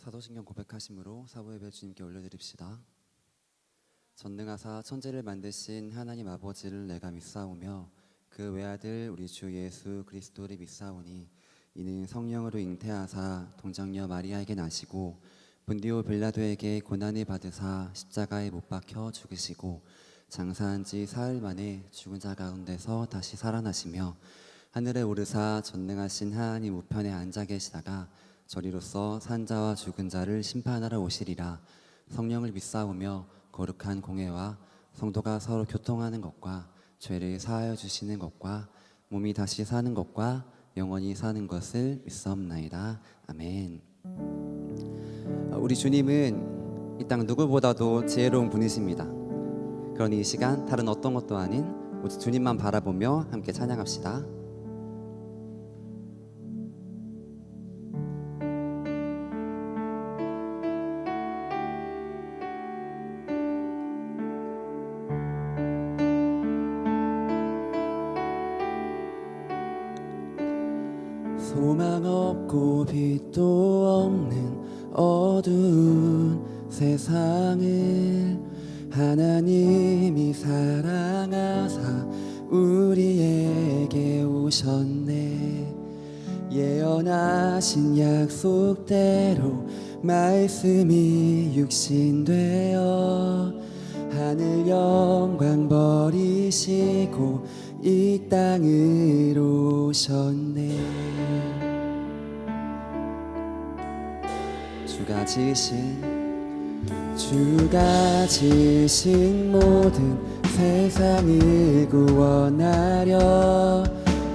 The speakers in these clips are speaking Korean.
사도신경 고백하심으로 사부예배 주님께 올려드립시다. 전능하사 천지를 만드신 하나님 아버지를 내가 믿사오며 그 외아들 우리 주 예수 그리스도를 믿사오니 이는 성령으로 잉태하사 동정녀 마리아에게 나시고 본디오 빌라도에게 고난을 받으사 십자가에 못 박혀 죽으시고 장사한 지 사흘 만에 죽은 자 가운데서 다시 살아나시며 하늘에 오르사 전능하신 하나님 우편에 앉아 계시다가 저리로서 산자와 죽은 자를 심판하러 오시리라. 성령을 믿사오며 거룩한 공회와 성도가 서로 교통하는 것과 죄를 사하여 주시는 것과 몸이 다시 사는 것과 영원히 사는 것을 믿사옵나이다. 아멘. 우리 주님은 이 땅 누구보다도 지혜로운 분이십니다. 그러니 이 시간 다른 어떤 것도 아닌 오직 주님만 바라보며 함께 찬양합시다. 소망 없고 빛도 없는 어두운 세상을 하나님이 사랑하사 우리에게 오셨네. 예언하신 약속대로 말씀이 육신되어 하늘 영광 버리시고 이 땅으로 오셨네. 주가 지신 모든 세상을 구원하려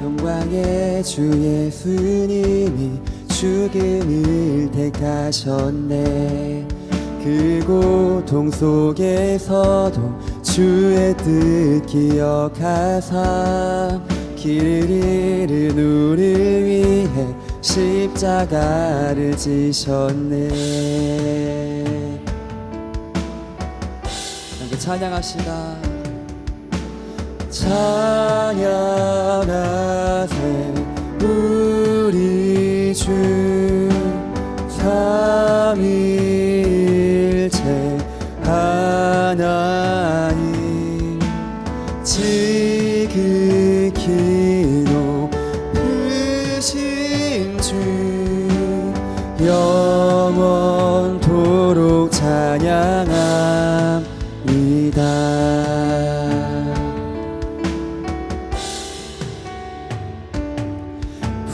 영광의 주 예수님이 죽음을 택하셨네. 그 고통 속에서도 주의 뜻 기억하사 길을 잃은 우리를 위해 십자가를 지셨네. 함께 찬양합시다. 찬양하세 우리 주 삼위일체 하나님 지극히 높으신 주 영원토록 찬양합니다.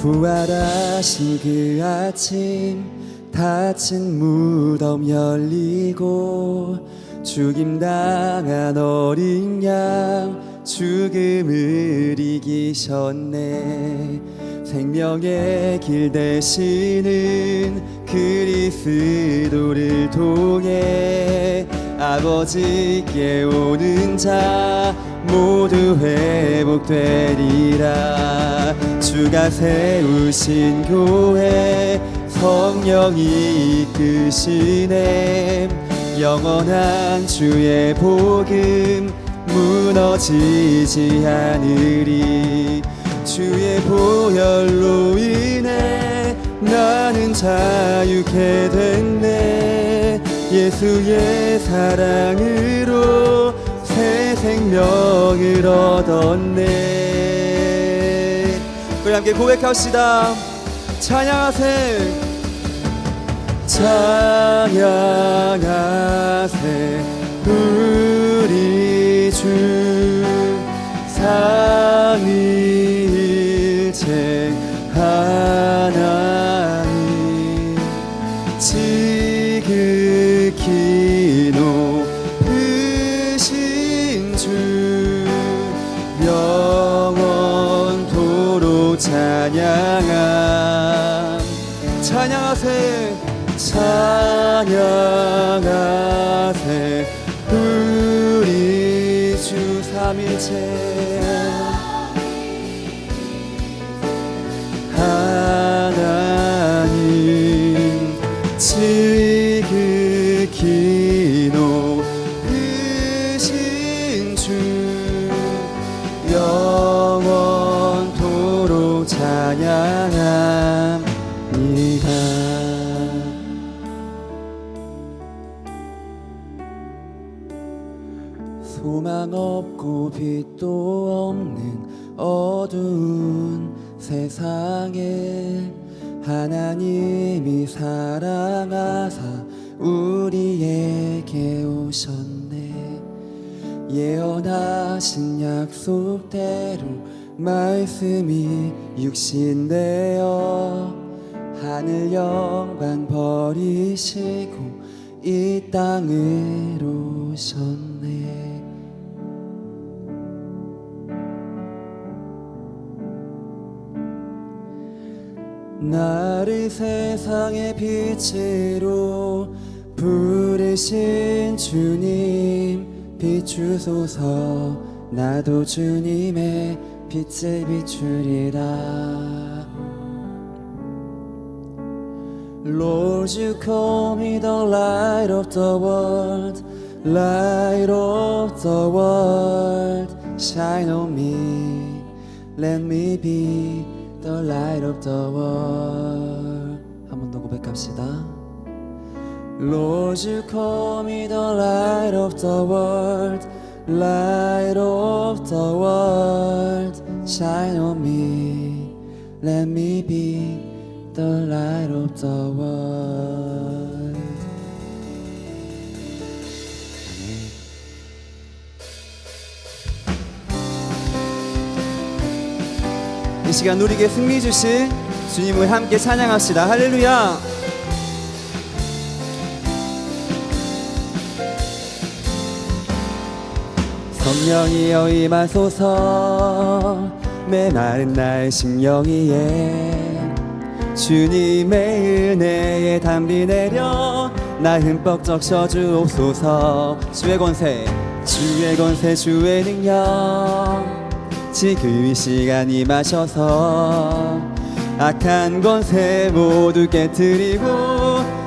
부활하신 그 아침 닫힌 무덤 열리고 죽임당한 어린 양 죽음을 이기셨네. 생명의 길 되시는 그리스도를 통해 아버지께 오는 자 모두 회복되리라. 주가 세우신 교회 성령이 이끄시네. 영원한 주의 복음 무너지지 않으리. 주의 보혈로 인해 나는 자유케 됐네. 예수의 사랑으로 새 생명을 얻었네. 우리 함께 고백합시다. 찬양하세 찬양하세 우리 주 삼위일체 하나님 지극히 높으신 주 영원토록 찬양하세 찬양하세 우리 주 삼위일체 하나님 지극히 높으신 주 영원토록 찬양합니다. 빛도 없는 어두운 세상에 하나님이 사랑하사 우리에게 오셨네. 예언하신 약속대로 말씀이 육신되어 하늘 영광 버리시고 이 땅으로 오셨네. 나를 세상의 빛으로 부르신 주님, 비추소서. 나도 주님의 빛을 비추리라. Lord, you call me the light of the world, light of the world. Shine on me, let me be the light of the world. 한 번 더 고백합시다. Lord, you call me the light of the world, light of the world. Shine on me, let me be the light of the world. 이 시간 우리에게 승리 주신 주님을 함께 찬양합시다. 할렐루야. 성령이여 임하소서. 메마른 나의 심령이에 주님의 은혜에 담비 내려 나 흠뻑 적셔 주옵소서. 주의 권세, 주의 권세, 주의 능력 지금 이 시간 임하셔서 악한 권세 모두 깨뜨리고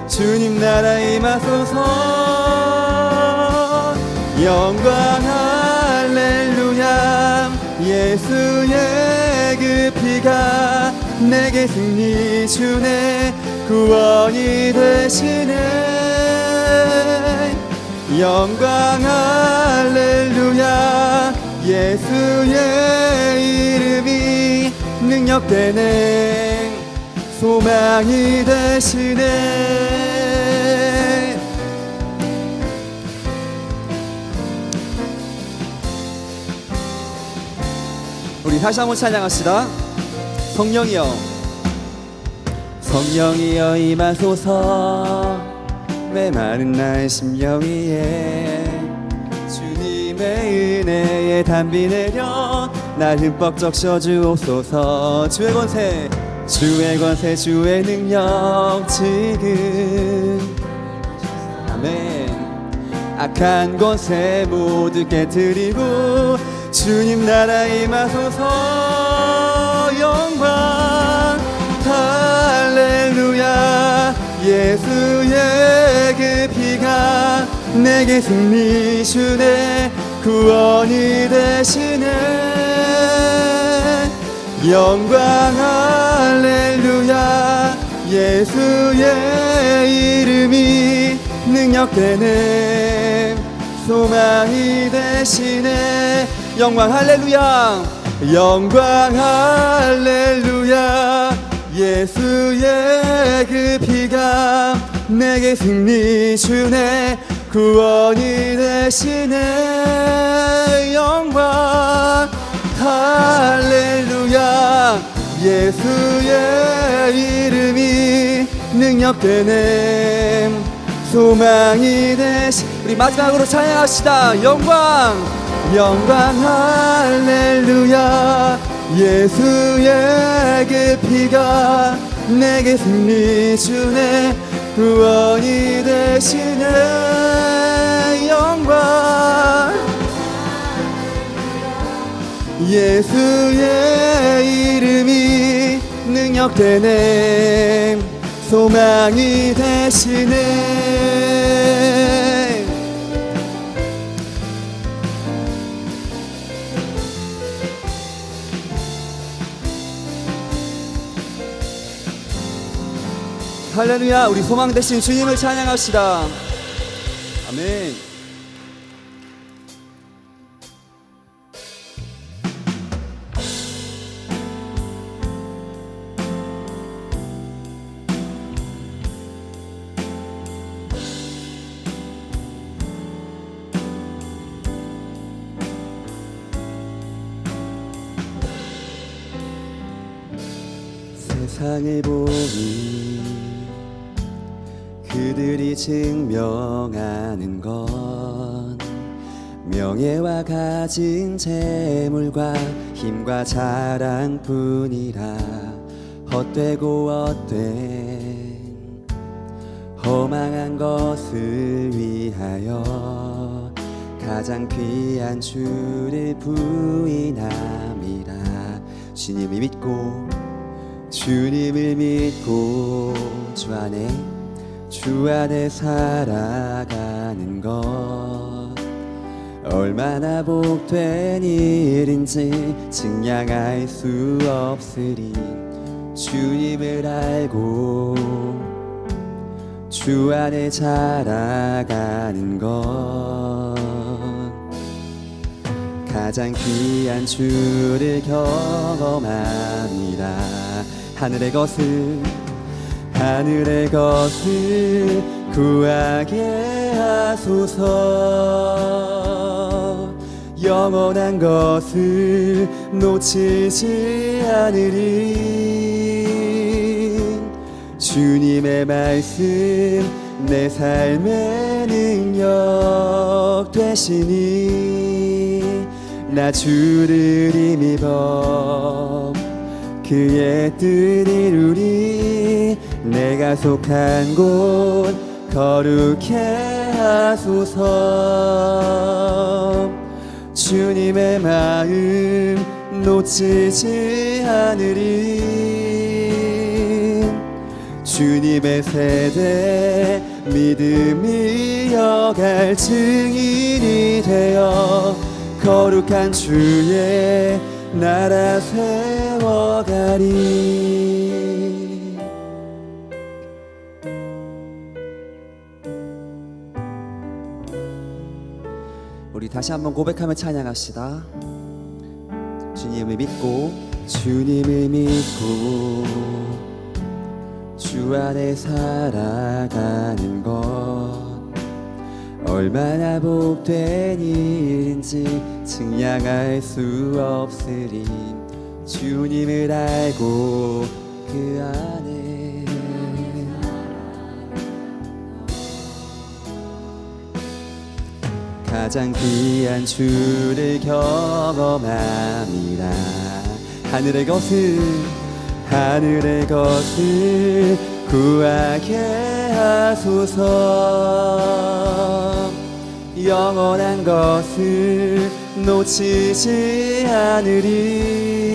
주님 나라 임하소서. 영광 할렐루야. 예수의 그 피가 내게 승리 주네, 구원이 되시네. 영광 할렐루야. 예수의 이름이 능력되네, 소망이 되시네. 우리 다시 한번 찬양합시다. 성령이여, 성령이여 임하소서. 메마른 나의 심령 위에 주님의 은혜에 담비 내려 날 흠뻑 적셔 주옵소서. 주의 권세, 주의 권세, 주의 능력 지금. 아멘. 악한 권세 모두 깨뜨리고 주님 나라 임하소서. 영광 할렐루야. 예수의 그 피가 내게 승리 주네, 구원이 되시네. 영광 할렐루야. 예수의 이름이 능력되네, 소망이 되시네. 영광 할렐루야. 영광 할렐루야. 예수의 그 피가 내게 승리 주네, 구원이 되시네. 영광 할렐루야. 예수의 이름이 능력되네, 소망이 되시. 우리 마지막으로 찬양합시다. 영광, 영광 할렐루야. 예수의 그 피가 내게 승리 주네, 구원이 되시네. 영광, 예수의 이름이 능력되네, 소망이 되시네. 할렐루야. 우리 소망 되신 주님을 찬양합시다. 아멘. 세상을 보니 그들이 증명하는 건 명예와 가진 재물과 힘과 자랑뿐이라 헛되고 헛된 허망한 것을 위하여 가장 귀한 주를 부인함이라. 주님을 믿고 주 안에 살아가는 것 얼마나 복된 일인지 증량할 수 없으리. 주님을 알고 주 안에 자라가는 것 가장 귀한 주를 경험합니다. 하늘의 것을 구하게 하소서. 영원한 것을 놓치지 않으리. 주님의 말씀 내 삶의 능력 되시니 나 주를 힘입어 그의 뜻 이루리. 내가 속한 곳 거룩해 하소서. 주님의 마음 놓치지 않으리. 주님의 세대 믿음이 이어갈 증인이 되어 거룩한 주의 나라 세워가리. 우리 다시 한번 고백하며 찬양합시다. 주님을 믿고 주 안에 살아가는 것 얼마나 복된 일인지 증량할 수 없으리. 주님을 알고 그 안에 가장 귀한 주를 경험함이라. 하늘의 것을 구하게 하소서. 영원한 것을 놓치지 않으리.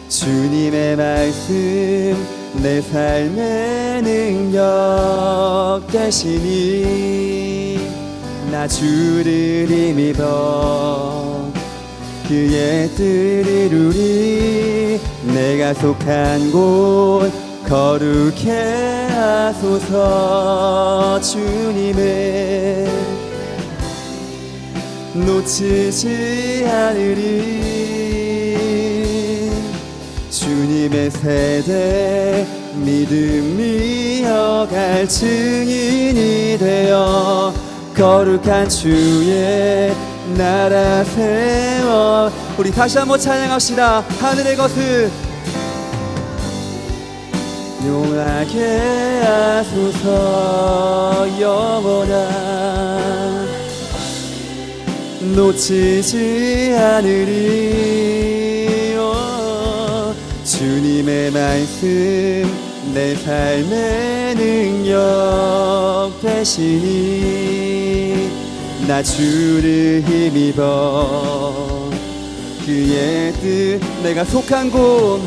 주님의 말씀 내 삶의 능력 되시니 나 주를 힘입어 그의 뜻 이루리. 내가 속한 곳 거룩해 하소서. 주님의 놓치지 않으리. 주님의 세대 믿음이 이어갈 증인이 되어 거룩한 주의 나라 세워. 우리 다시 한번 찬양합시다. 하늘의 것을 용하게 하소서. 영원한 놓치지 않으리. 주님의 말씀 내 삶의 능력 되시니 나 주를 힘입어 그의 뜻. 내가 속한 곳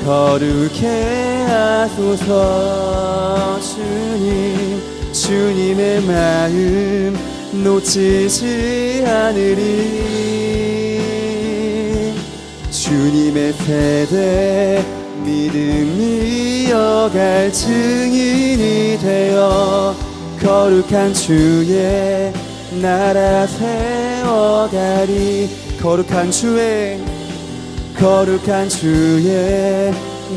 거룩해 하소서. 주님의 마음 놓치지 않으리. 주님의 세대 믿음이 이어갈 증인이 되어 거룩한 주의 나라 세워가리. 거룩한 주의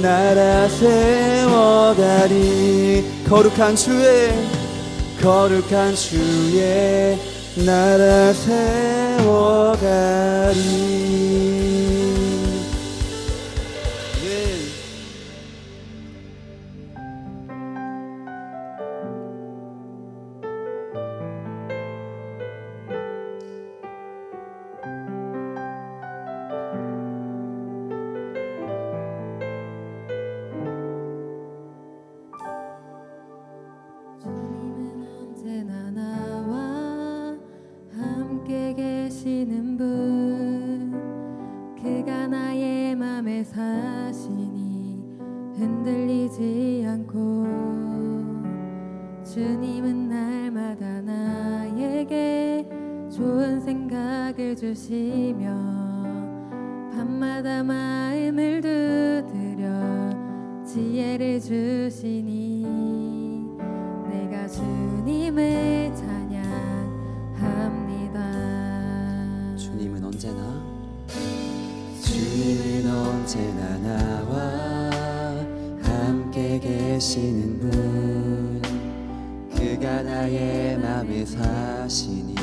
나라 세워가리. 거룩한 주의 나라 세워가리. 사시니 흔들리지 않고 주님은 날마다 나에게 좋은 생각을 주시며 밤마다 마음을 두드려 지혜를 주시니 내가 주님을 찬양합니다. 주님은 언제나 나와 함께 계시는 분, 그가 나의 맘에 사시니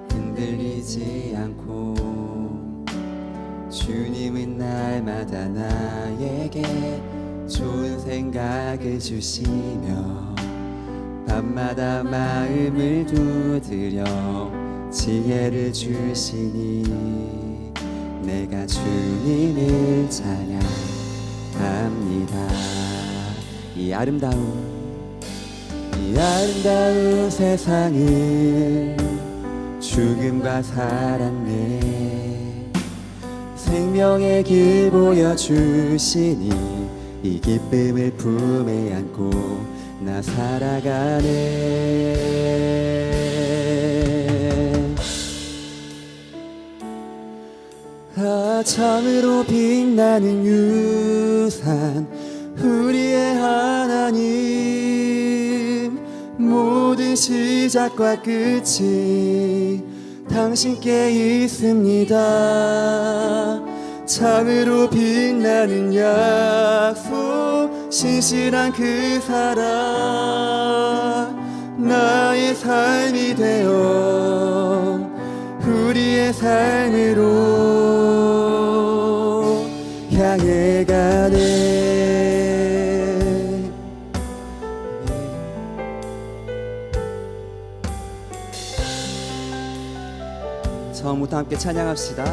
흔들리지 않고 주님은 날마다 나에게 좋은 생각을 주시며 밤마다 마음을 두드려 지혜를 주시니 내가 주님을 찬양합니다. 이 아름다운 세상을 죽음과 살았네. 생명의 길 보여주시니 이 기쁨을 품에 안고 나 살아가네. 참으로 빛나는 유산 우리의 하나님, 모든 시작과 끝이 당신께 있습니다. 참으로 빛나는 약속, 신실한 그 사랑, 나의 삶이 되어 우리의 삶으로 향해 가네. 처음부터 함께 찬양합시다.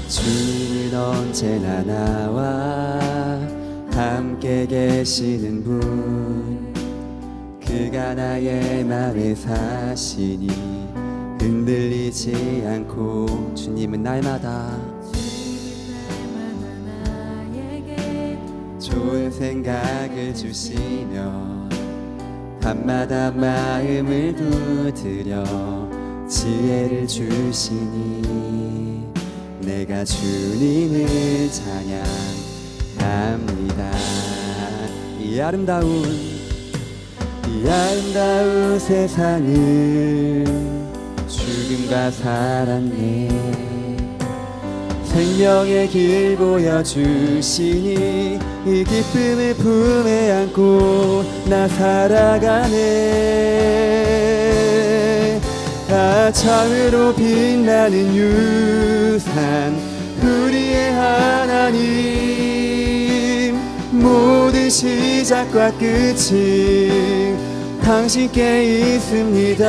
주님은 언제나 나와 함께 계시는 분, 그가 나의 맘에 사시니 흔들리지 않고 주님은 날마다 나에게 좋은 생각을 주시며 밤마다 마음을 두드려 지혜를 주시니 내가 주님을 찬양합니다. 이 아름다운 세상을 죽음과 살았네. 생명의 길 보여주시니 이 기쁨을 품에 안고 나 살아가네. 참으로 빛나는 유산 우리의 하나님, 모든 시작과 끝이 당신께 있습니다.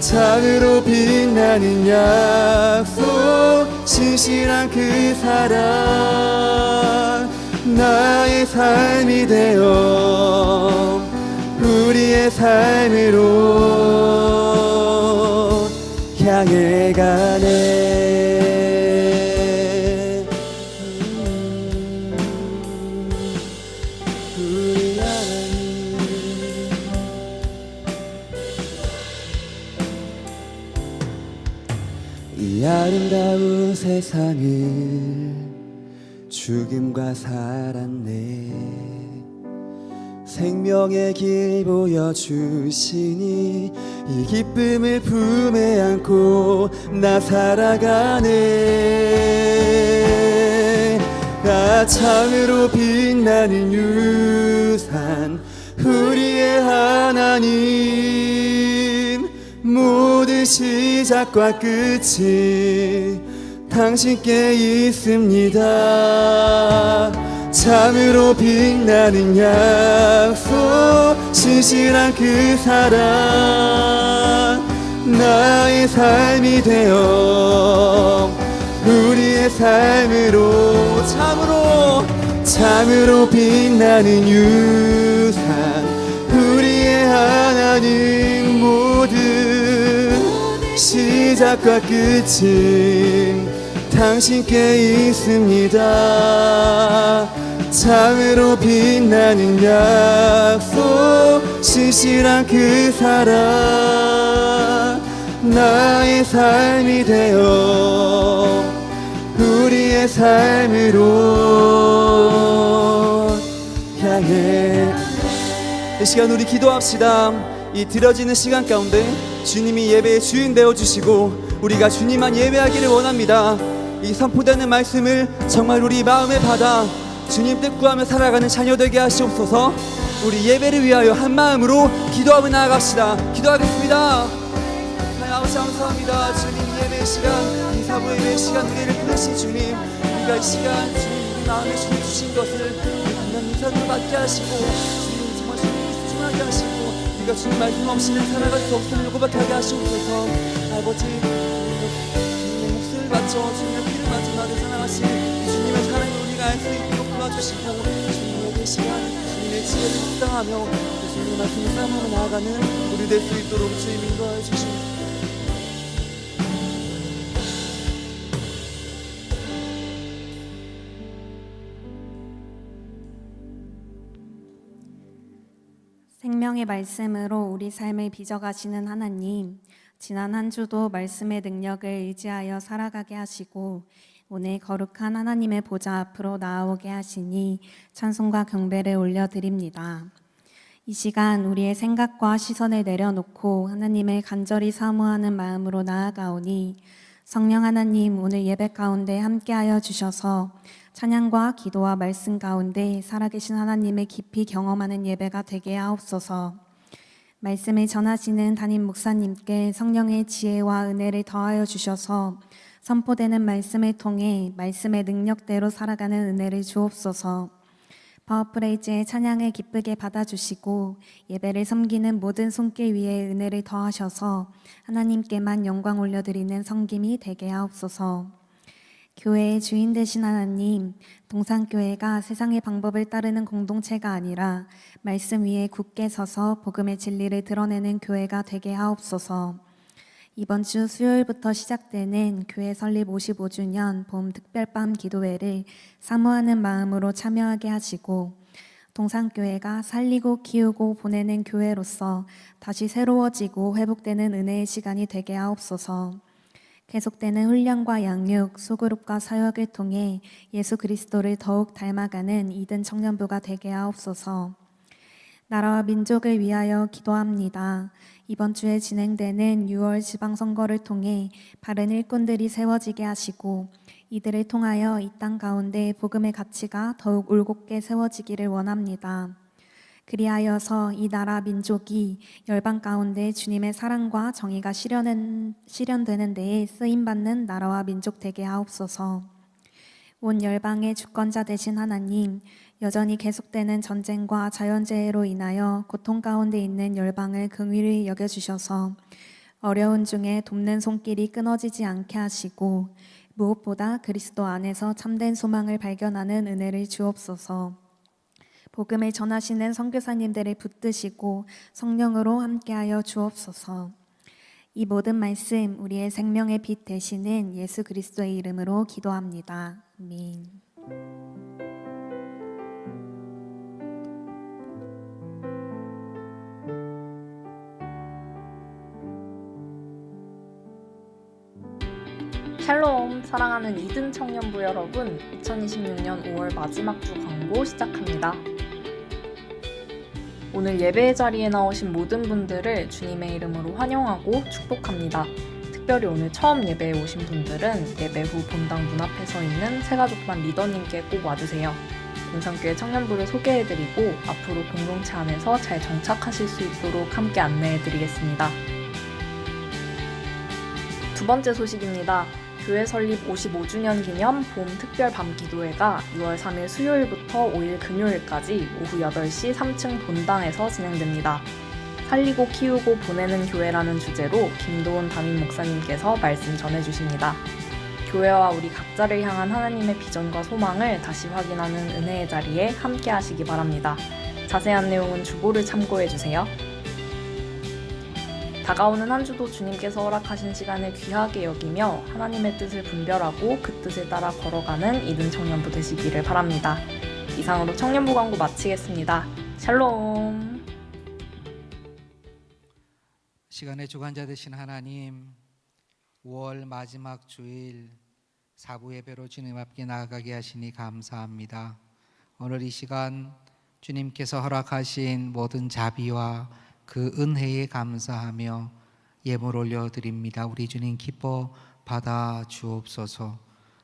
참으로 빛나는 약속, 신실한 그 사랑, 나의 삶이 되어 우리의 삶으로 향해 가네. 우리 하나님, 이 아름다운 세상을 죽음과 살았네. 생명의 길 보여주시니 이 기쁨을 품에 안고 나 살아가네. 참으로 빛나는 유산 우리의 하나님, 모든 시작과 끝이 당신께 있습니다. 참으로 빛나는 약속, 신실한 그 사랑, 나의 삶이 되어 우리의 삶으로 참으로 빛나는 유산 우리의 하나님, 모든 시작과 끝은 당신께 있습니다. 창으로 빛나는 약속, 신실한 그 사랑, 나의 삶이 되어 우리의 삶으로 향해. 이 시간 우리 기도합시다. 이 드려지는 시간 가운데 주님이 예배의 주인 되어주시고 우리가 주님만 예배하기를 원합니다. 이 선포되는 말씀을 정말 우리 마음에 받아 주님 뜻 구하며 살아가는 자녀 되게 하시옵소서. 우리 예배를 위하여 한 마음으로 기도하며 나아갑시다. 기도하겠습니다. 하나님 아버지 감사합니다. 주님 예배 시간, 이 사부 예배 시간 우리를 부르신 주님, 우리가 이 시간 주님 우리 마음에 주님 주신 것을 단단 인사로 받게 하시고 주님 정말 주님을 수중하게 하시고 우리가 주님 말씀 없이는 살아갈 수 없음을 고백하게 하시옵소서. 아버지 주님의 목소리를 맞춰 주님의 피를 맞춰 나를 사랑하신 주님의 사랑을 우리가 알 수 있도록 도와주시고 주님의 그 시간 주님의 지혜를 묵상하며 주님의 말씀을 싸움하며 나아가는 우리 될 수 있도록 주님 인도하여 주시옵소서. 생명의 말씀으로 우리 삶을 빚어가시는 하나님, 지난 한 주도 말씀의 능력을 의지하여 살아가게 하시고 오늘 거룩한 하나님의 보좌 앞으로 나아오게 하시니 찬송과 경배를 올려드립니다. 이 시간 우리의 생각과 시선을 내려놓고 하나님을 간절히 사모하는 마음으로 나아가오니 성령 하나님 오늘 예배 가운데 함께하여 주셔서 찬양과 기도와 말씀 가운데 살아계신 하나님을 깊이 경험하는 예배가 되게 하옵소서. 말씀을 전하시는 담임 목사님께 성령의 지혜와 은혜를 더하여 주셔서 선포되는 말씀을 통해 말씀의 능력대로 살아가는 은혜를 주옵소서. 파워프레이즈의 찬양을 기쁘게 받아주시고 예배를 섬기는 모든 손길 위에 은혜를 더하셔서 하나님께만 영광 올려드리는 섬김이 되게 하옵소서. 교회의 주인 되신 하나님, 동산교회가 세상의 방법을 따르는 공동체가 아니라 말씀 위에 굳게 서서 복음의 진리를 드러내는 교회가 되게 하옵소서. 이번 주 수요일부터 시작되는 교회 설립 55주년 봄 특별밤 기도회를 사모하는 마음으로 참여하게 하시고 동산교회가 살리고 키우고 보내는 교회로서 다시 새로워지고 회복되는 은혜의 시간이 되게 하옵소서. 계속되는 훈련과 양육, 소그룹과 사역을 통해 예수 그리스도를 더욱 닮아가는 이든 청년부가 되게 하옵소서. 나라와 민족을 위하여 기도합니다. 이번 주에 진행되는 6월 지방선거를 통해 바른 일꾼들이 세워지게 하시고 이들을 통하여 이 땅 가운데 복음의 가치가 더욱 올곧게 세워지기를 원합니다. 그리하여서 이 나라 민족이 열방 가운데 주님의 사랑과 정의가 실현되는 데에 쓰임받는 나라와 민족 되게 하옵소서. 온 열방의 주권자 되신 하나님, 여전히 계속되는 전쟁과 자연재해로 인하여 고통 가운데 있는 열방을 긍휼히 여겨주셔서 어려운 중에 돕는 손길이 끊어지지 않게 하시고 무엇보다 그리스도 안에서 참된 소망을 발견하는 은혜를 주옵소서. 복음을 전하시는 선교사님들을 붙드시고 성령으로 함께하여 주옵소서. 이 모든 말씀 우리의 생명의 빛 되시는 예수 그리스도의 이름으로 기도합니다. 아멘. 샬롬, 사랑하는 이든 청년부 여러분, 2026년 5월 마지막 주 광고 시작합니다. 오늘 예배의 자리에 나오신 모든 분들을 주님의 이름으로 환영하고 축복합니다. 특별히 오늘 처음 예배에 오신 분들은 예배 후 본당 문 앞에 서 있는 새가족반 리더님께 꼭 와주세요. 동산교회 청년부를 소개해드리고 앞으로 공동체 안에서 잘 정착하실 수 있도록 함께 안내해드리겠습니다. 두 번째 소식입니다. 교회 설립 55주년 기념 봄 특별 밤 기도회가 6월 3일 수요일부터 5일 금요일까지 오후 8시 3층 본당에서 진행됩니다. 살리고 키우고 보내는 교회라는 주제로 김도훈 담임 목사님께서 말씀 전해주십니다. 교회와 우리 각자를 향한 하나님의 비전과 소망을 다시 확인하는 은혜의 자리에 함께 하시기 바랍니다. 자세한 내용은 주보를 참고해주세요. 다가오는 한 주도 주님께서 허락하신 시간을 귀하게 여기며 하나님의 뜻을 분별하고 그 뜻에 따라 걸어가는 이든 청년부 되시기를 바랍니다. 이상으로 청년부 광고 마치겠습니다. 샬롬. 시간의 주관자 되신 하나님, 5월 마지막 주일 사부 예배로 주님 앞에 나아가게 하시니 감사합니다. 오늘 이 시간 주님께서 허락하신 모든 자비와 그 은혜에 감사하며 예물 올려드립니다. 우리 주님 기뻐 받아 주옵소서.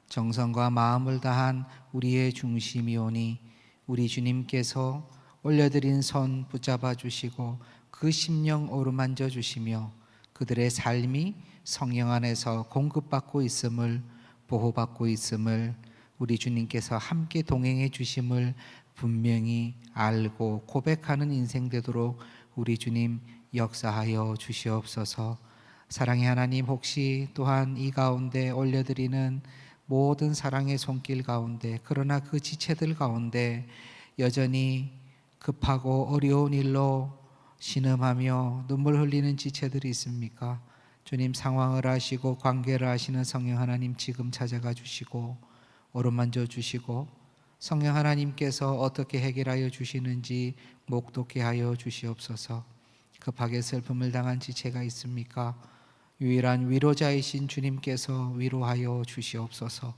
정성과 마음을 다한 우리의 중심이오니 우리 주님께서 올려드린 손 붙잡아 주시고 그 심령 어루만져 주시며 그들의 삶이 성령 안에서 공급받고 있음을, 보호받고 있음을 우리 주님께서 함께 동행해 주심을 분명히 알고 고백하는 인생 되도록 우리 주님 역사하여 주시옵소서. 사랑의 하나님, 혹시 또한 이 가운데 올려드리는 모든 사랑의 손길 가운데, 그러나 그 지체들 가운데 여전히 급하고 어려운 일로 신음하며 눈물 흘리는 지체들이 있습니까? 주님, 상황을 아시고 관계를 아시는 성령 하나님 지금 찾아가 주시고 어루만져 주시고 성령 하나님께서 어떻게 해결하여 주시는지 목도케 하여 주시옵소서. 급하게 슬픔을 당한 지체가 있습니까? 유일한 위로자이신 주님께서 위로하여 주시옵소서.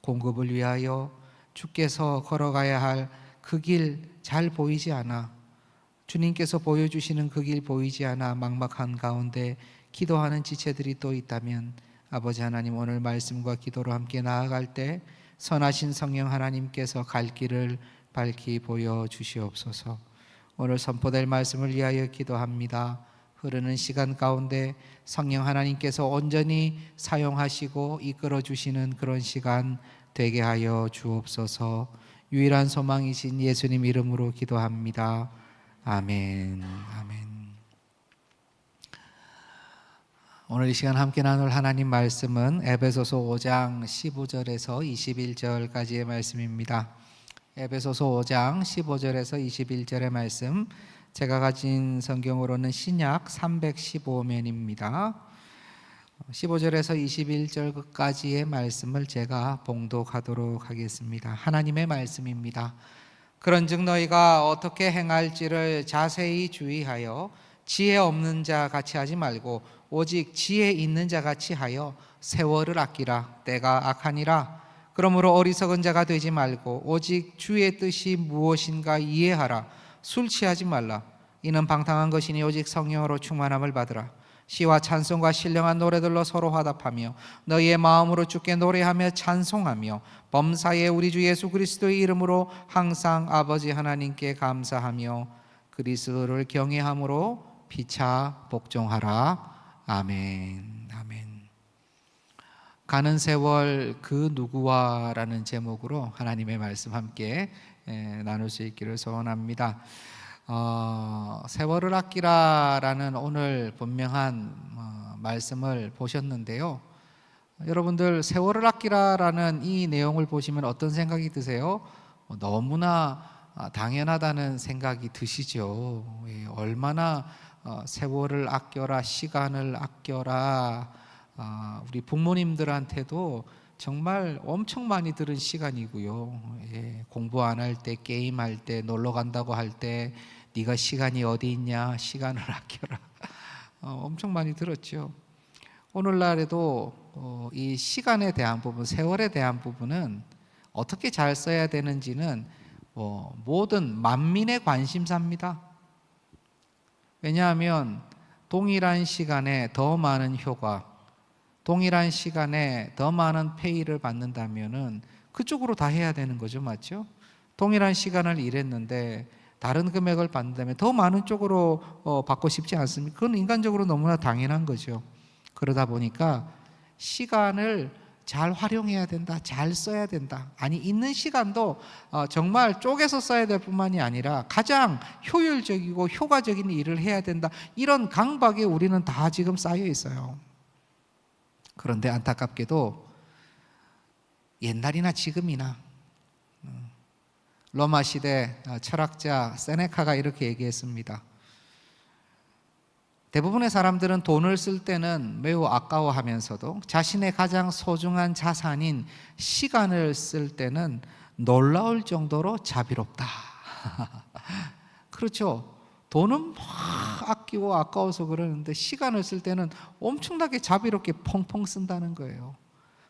공급을 위하여 주께서 걸어가야 할 그 길 잘 보이지 않아, 주님께서 보여주시는 그 길 보이지 않아 막막한 가운데 기도하는 지체들이 또 있다면 아버지 하나님, 오늘 말씀과 기도로 함께 나아갈 때 선하신 성령 하나님께서 갈 길을 밝히 보여주시옵소서. 오늘 선포될 말씀을 위하여 기도합니다. 흐르는 시간 가운데 성령 하나님께서 온전히 사용하시고 이끌어 주시는 그런 시간 되게 하여 주옵소서. 유일한 소망이신 예수님 이름으로 기도합니다. 아멘. 아멘. 오늘 이 시간 함께 나눌 하나님 말씀은 에베소서 5장 15절에서 21절까지의 말씀입니다. 에베소서 5장 15절에서 21절의 말씀, 제가 가진 성경으로는 신약 315면입니다. 15절에서 21절까지의 말씀을 제가 봉독하도록 하겠습니다. 하나님의 말씀입니다. 그런즉 너희가 어떻게 행할지를 자세히 주의하여 지혜 없는 자 같이 하지 말고 오직 지혜 있는 자 같이 하여 세월을 아끼라. 때가 악하니라. 그러므로 어리석은 자가 되지 말고 오직 주의 뜻이 무엇인가 이해하라. 술 취하지 말라. 이는 방탕한 것이니 오직 성령으로 충만함을 받으라. 시와 찬송과 신령한 노래들로 서로 화답하며 너희의 마음으로 주께 노래하며 찬송하며 범사에 우리 주 예수 그리스도의 이름으로 항상 아버지 하나님께 감사하며 그리스도를 경외함으로 피차 복종하라. 아멘. 아멘. 가는 세월 그 누구와라는 제목으로 하나님의 말씀 함께 나눌 수 있기를 소원합니다. 세월을 아끼라라는 오늘 분명한 말씀을 보셨는데요. 여러분들, 세월을 아끼라라는 이 내용을 보시면 어떤 생각이 드세요? 너무나 당연하다는 생각이 드시죠. 얼마나 세월을 아껴라, 시간을 아껴라, 우리 부모님들한테도 정말 엄청 많이 들은 시간이고요. 공부 안 할 때, 게임할 때, 놀러 간다고 할 때 네가 시간이 어디 있냐, 시간을 아껴라, 엄청 많이 들었죠. 오늘날에도 이 시간에 대한 부분, 세월에 대한 부분은 어떻게 잘 써야 되는지는 모든 만민의 관심사입니다. 왜냐하면 동일한 시간에 더 많은 효과, 동일한 시간에 더 많은 페이를 받는다면은 그쪽으로 다 해야 되는 거죠, 맞죠? 동일한 시간을 일했는데 다른 금액을 받는다면 더 많은 쪽으로 받고 싶지 않습니까? 그건 인간적으로 너무나 당연한 거죠. 그러다 보니까 시간을 잘 활용해야 된다, 잘 써야 된다. 아니, 있는 시간도 정말 쪼개서 써야 될 뿐만이 아니라 가장 효율적이고 효과적인 일을 해야 된다. 이런 강박에 우리는 다 지금 쌓여 있어요. 그런데 안타깝게도 옛날이나 지금이나 로마 시대 철학자 세네카가 이렇게 얘기했습니다. 대부분의 사람들은 돈을 쓸 때는 매우 아까워하면서도 자신의 가장 소중한 자산인 시간을 쓸 때는 놀라울 정도로 자비롭다. 그렇죠. 돈은 막 아끼고 아까워서 그러는데 시간을 쓸 때는 엄청나게 자비롭게 펑펑 쓴다는 거예요.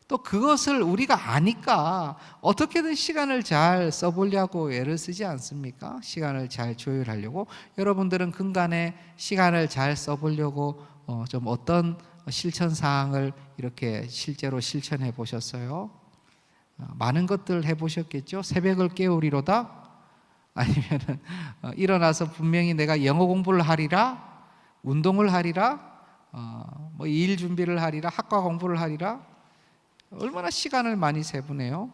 또 그것을 우리가 아니까 어떻게든 시간을 잘 써보려고 애를 쓰지 않습니까? 시간을 잘 조율하려고. 여러분들은 근간에 시간을 잘 써보려고 좀 어떤 실천 사항을 이렇게 실제로 실천해 보셨어요? 많은 것들 해보셨겠죠? 새벽을 깨우리로다? 아니면은 일어나서 분명히 내가 영어 공부를 하리라, 운동을 하리라, 뭐 일 준비를 하리라, 학과 공부를 하리라. 얼마나 시간을 많이 세보네요.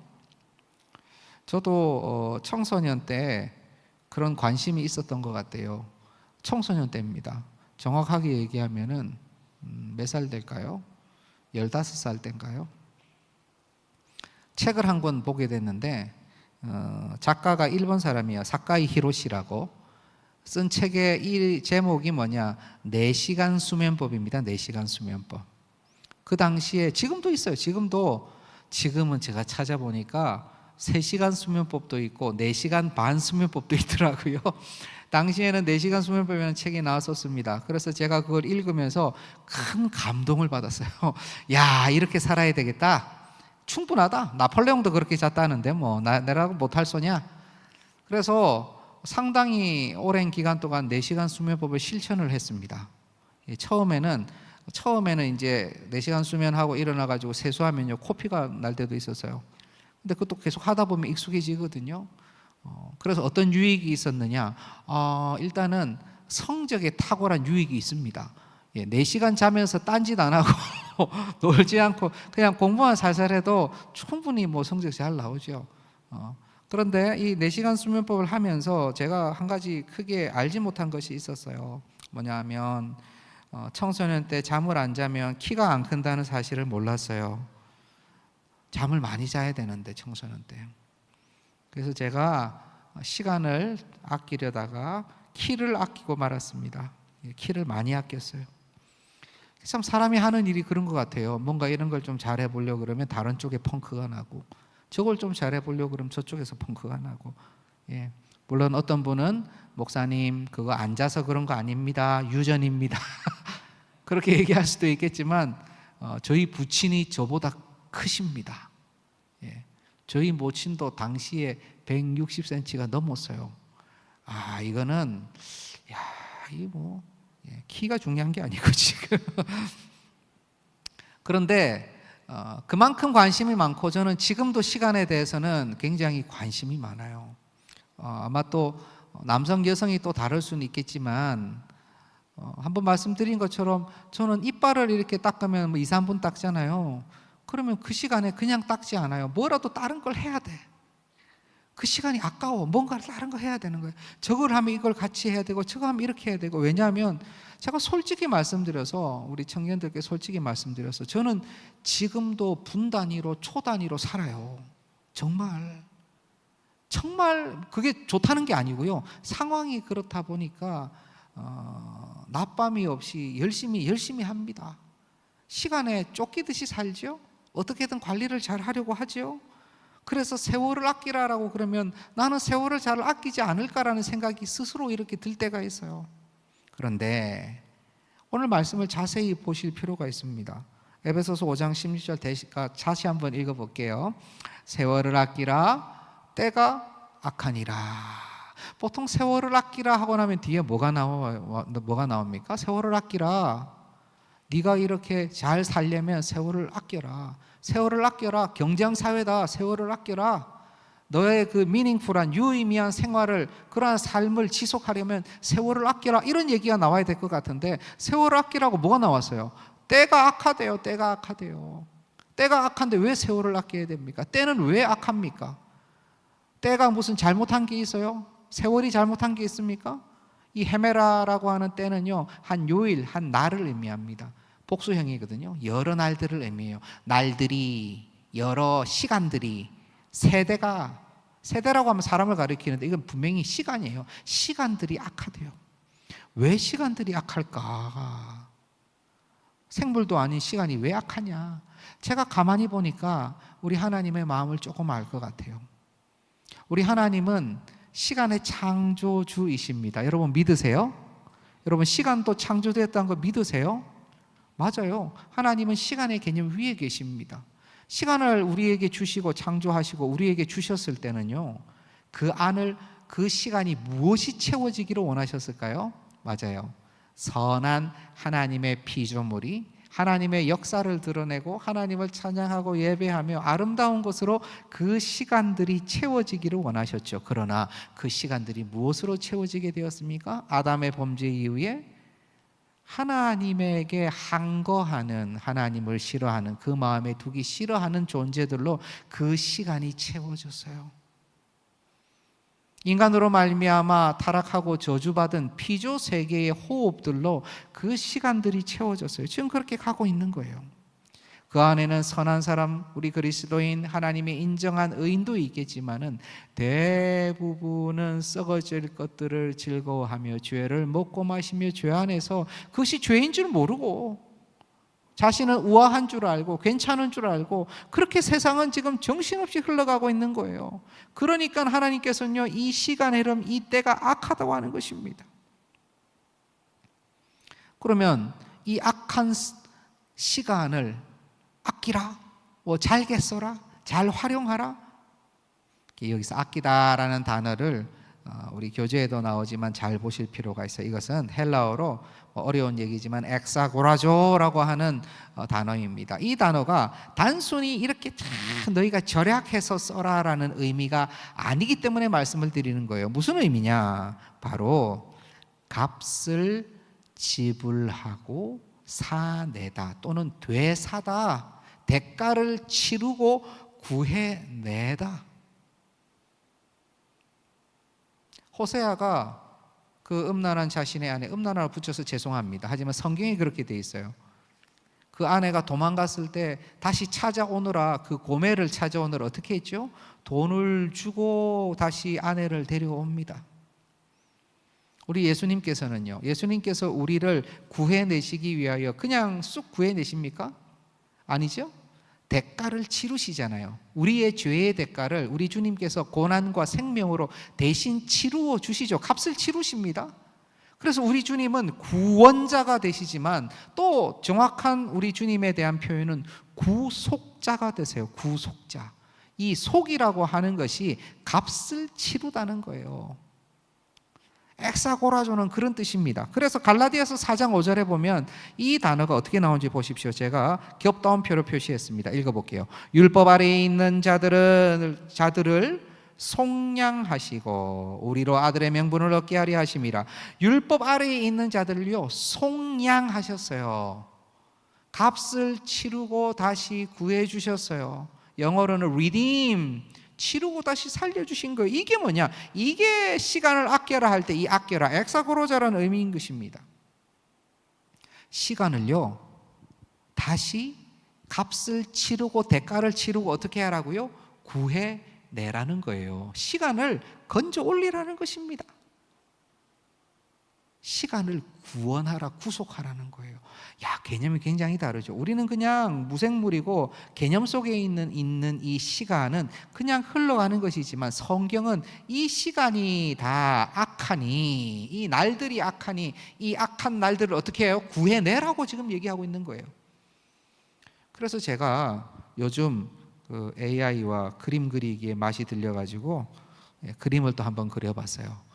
저도 청소년 때 그런 관심이 있었던 것 같아요. 청소년 때입니다. 정확하게 얘기하면은 몇 살 될까요? 15살 때인가요? 책을 한 권 보게 됐는데 작가가 일본 사람이에요. 사카이 히로시라고. 쓴 책의 이 제목이 뭐냐? 4시간 수면법입니다. 4시간 수면법. 그 당시에 지금도 있어요. 지금은 제가 찾아보니까 3시간 수면법도 있고 4시간 반 수면법도 있더라고요. 당시에는 4시간 수면법이라는 책이 나왔었습니다. 그래서 제가 그걸 읽으면서 큰 감동을 받았어요. 야, 이렇게 살아야 되겠다. 충분하다. 나폴레옹도 그렇게 잤다는데 뭐 내라고 못할 소냐. 그래서 상당히 오랜 기간 동안 4시간 수면법을 실천을 했습니다. 처음에는 이제 4시간 수면하고 일어나가지고 세수하면요 코피가 날 때도 있었어요. 근데 그것도 계속 하다 보면 익숙해지거든요. 그래서 어떤 유익이 있었느냐? 일단은 성적에 탁월한 유익이 있습니다. 4시간 자면서 딴짓 안 하고 놀지 않고 그냥 공부만 살살 해도 충분히 뭐 성적 잘 나오죠. 그런데 이 4시간 수면법을 하면서 제가 한 가지 크게 알지 못한 것이 있었어요. 뭐냐면 청소년 때 잠을 안 자면 키가 안 큰다는 사실을 몰랐어요. 잠을 많이 자야 되는데 청소년 때. 그래서 제가 시간을 아끼려다가 키를 아끼고 말았습니다. 키를 많이 아꼈어요. 참 사람이 하는 일이 그런 것 같아요. 뭔가 이런 걸 좀 잘해보려고 그러면 다른 쪽에 펑크가 나고, 저걸 좀 잘해보려고 그러면 저쪽에서 펑크가 나고. 예. 물론 어떤 분은 목사님 그거 앉아서 그런 거 아닙니다. 유전입니다. 그렇게 얘기할 수도 있겠지만 저희 부친이 저보다 크십니다. 예. 저희 모친도 당시에 160cm가 넘었어요. 이거는 이 뭐 키가 중요한 게 아니고 지금. 그런데 그만큼 관심이 많고 저는 지금도 시간에 대해서는 굉장히 관심이 많아요. 아마 또 남성 여성이 또 다를 수는 있겠지만 한번 말씀드린 것처럼 저는 이빨을 이렇게 닦으면 뭐 2, 3분 닦잖아요. 그러면 그 시간에 그냥 닦지 않아요. 뭐라도 다른 걸 해야 돼. 그 시간이 아까워. 뭔가 다른 거 해야 되는 거예요. 저걸 하면 이걸 같이 해야 되고 저거 하면 이렇게 해야 되고. 왜냐하면 제가 솔직히 말씀드려서 우리 청년들께 솔직히 말씀드려서 저는 지금도 분 단위로 초 단위로 살아요. 정말 그게 좋다는 게 아니고요. 상황이 그렇다 보니까 낮밤이 없이 열심히 합니다. 시간에 쫓기듯이 살죠. 어떻게든 관리를 잘 하려고 하죠. 그래서 세월을 아끼라라고 그러면 나는 세월을 잘 아끼지 않을까라는 생각이 스스로 이렇게 들 때가 있어요. 그런데 오늘 말씀을 자세히 보실 필요가 있습니다. 에베소서 5장 16절 다시 한번 읽어볼게요. 세월을 아끼라 때가 악하니라. 보통 세월을 아끼라 하고 나면 뒤에 뭐가 나옵니까? 세월을 아끼라. 네가 이렇게 잘 살려면 세월을 아껴라. 세월을 아껴라. 경쟁사회다. 세월을 아껴라. 너의 그 미닝풀한 유의미한 생활을, 그러한 삶을 지속하려면 세월을 아껴라. 이런 얘기가 나와야 될 것 같은데 세월을 아끼라고 뭐가 나왔어요? 때가 악하대요. 때가 악하대요. 때가 악한데 왜 세월을 아껴야 됩니까? 때는 왜 악합니까? 때가 무슨 잘못한 게 있어요? 세월이 잘못한 게 있습니까? 이 헤메라라고 하는 때는요, 한 요일, 한 날을 의미합니다. 복수형이거든요. 여러 날들을 의미해요. 날들이, 여러 시간들이, 세대라고 하면 사람을 가리키는데 이건 분명히 시간이에요. 시간들이 악하대요. 왜 시간들이 악할까? 생물도 아닌 시간이 왜 악하냐? 제가 가만히 보니까 우리 하나님의 마음을 조금 알 것 같아요. 우리 하나님은 시간의 창조주이십니다. 여러분 믿으세요? 여러분 시간도 창조되었다는 거 믿으세요? 맞아요. 하나님은 시간의 개념 위에 계십니다. 시간을 우리에게 주시고 창조하시고 우리에게 주셨을 때는요, 그 시간이 무엇이 채워지기를 원하셨을까요? 맞아요. 선한 하나님의 피조물이 하나님의 역사를 드러내고 하나님을 찬양하고 예배하며 아름다운 것으로 그 시간들이 채워지기를 원하셨죠. 그러나 그 시간들이 무엇으로 채워지게 되었습니까? 아담의 범죄 이후에 하나님에게 항거하는, 하나님을 싫어하는, 그 마음에 두기 싫어하는 존재들로 그 시간이 채워졌어요. 인간으로 말미암아 타락하고 저주받은 피조 세계의 호흡들로 그 시간들이 채워졌어요. 지금 그렇게 가고 있는 거예요. 그 안에는 선한 사람, 우리 그리스도인, 하나님의 인정한 의인도 있겠지만은 대부분은 썩어질 것들을 즐거워하며 죄를 먹고 마시며 죄 안에서 그것이 죄인 줄 모르고 자신은 우아한 줄 알고 괜찮은 줄 알고 그렇게 세상은 지금 정신없이 흘러가고 있는 거예요. 그러니까 하나님께서는요, 이 시간의 흐름, 이 때가 악하다고 하는 것입니다. 그러면 이 악한 시간을 아끼라, 잘게 써라, 잘 활용하라. 여기서 아끼다라는 단어를 우리 교재에도 나오지만 잘 보실 필요가 있어요. 이것은 헬라어로 어려운 얘기지만 엑사고라조라고 하는 단어입니다. 이 단어가 단순히 이렇게 너희가 절약해서 써라라는 의미가 아니기 때문에 말씀을 드리는 거예요. 무슨 의미냐? 바로 값을 지불하고 사내다 또는 되사다, 대가를 치르고 구해내다. 호세아가 그 음란한 자신의 아내, 음란한을 붙여서 죄송합니다. 하지만 성경에 그렇게 돼 있어요. 그 아내가 도망갔을 때 다시 찾아오느라, 그 고매를 찾아오느라 어떻게 했죠? 돈을 주고 다시 아내를 데려옵니다. 우리 예수님께서는요, 예수님께서 우리를 구해내시기 위하여 그냥 쑥 구해내십니까? 아니죠? 대가를 치르시잖아요. 우리의 죄의 대가를 우리 주님께서 고난과 생명으로 대신 치루어 주시죠. 값을 치르십니다. 그래서 우리 주님은 구원자가 되시지만 또 정확한 우리 주님에 대한 표현은 구속자가 되세요. 구속자. 이 속이라고 하는 것이 값을 치르다는 거예요. 엑사고라조는 그런 뜻입니다. 그래서 갈라디아서 4장 5절에 보면 이 단어가 어떻게 나오는지 보십시오. 제가 겹다운표로 표시했습니다. 읽어볼게요. 율법 아래에 있는 자들을 속량하시고 우리로 아들의 명분을 얻게 하려 하심이라. 율법 아래에 있는 자들을요, 속량하셨어요. 값을 치르고 다시 구해주셨어요. 영어로는 redeem, 치르고 다시 살려주신 거예요. 이게 뭐냐? 이게 시간을 아껴라 할 때 이 아껴라, 엑사고로자라는 의미인 것입니다. 시간을요, 다시 값을 치르고 대가를 치르고 어떻게 하라고요? 구해내라는 거예요. 시간을 건져 올리라는 것입니다. 시간을 구원하라, 구속하라는 거예요. 야, 개념이 굉장히 다르죠. 우리는 그냥 무생물이고 개념 속에 있는 이 시간은 그냥 흘러가는 것이지만 성경은 이 시간이 다 악하니, 이 날들이 악하니 이 악한 날들을 어떻게 해요? 구해내라고 지금 얘기하고 있는 거예요. 그래서 제가 요즘 그 AI와 그림 그리기에 맛이 들려가지고 그림을 또 한번 그려봤어요.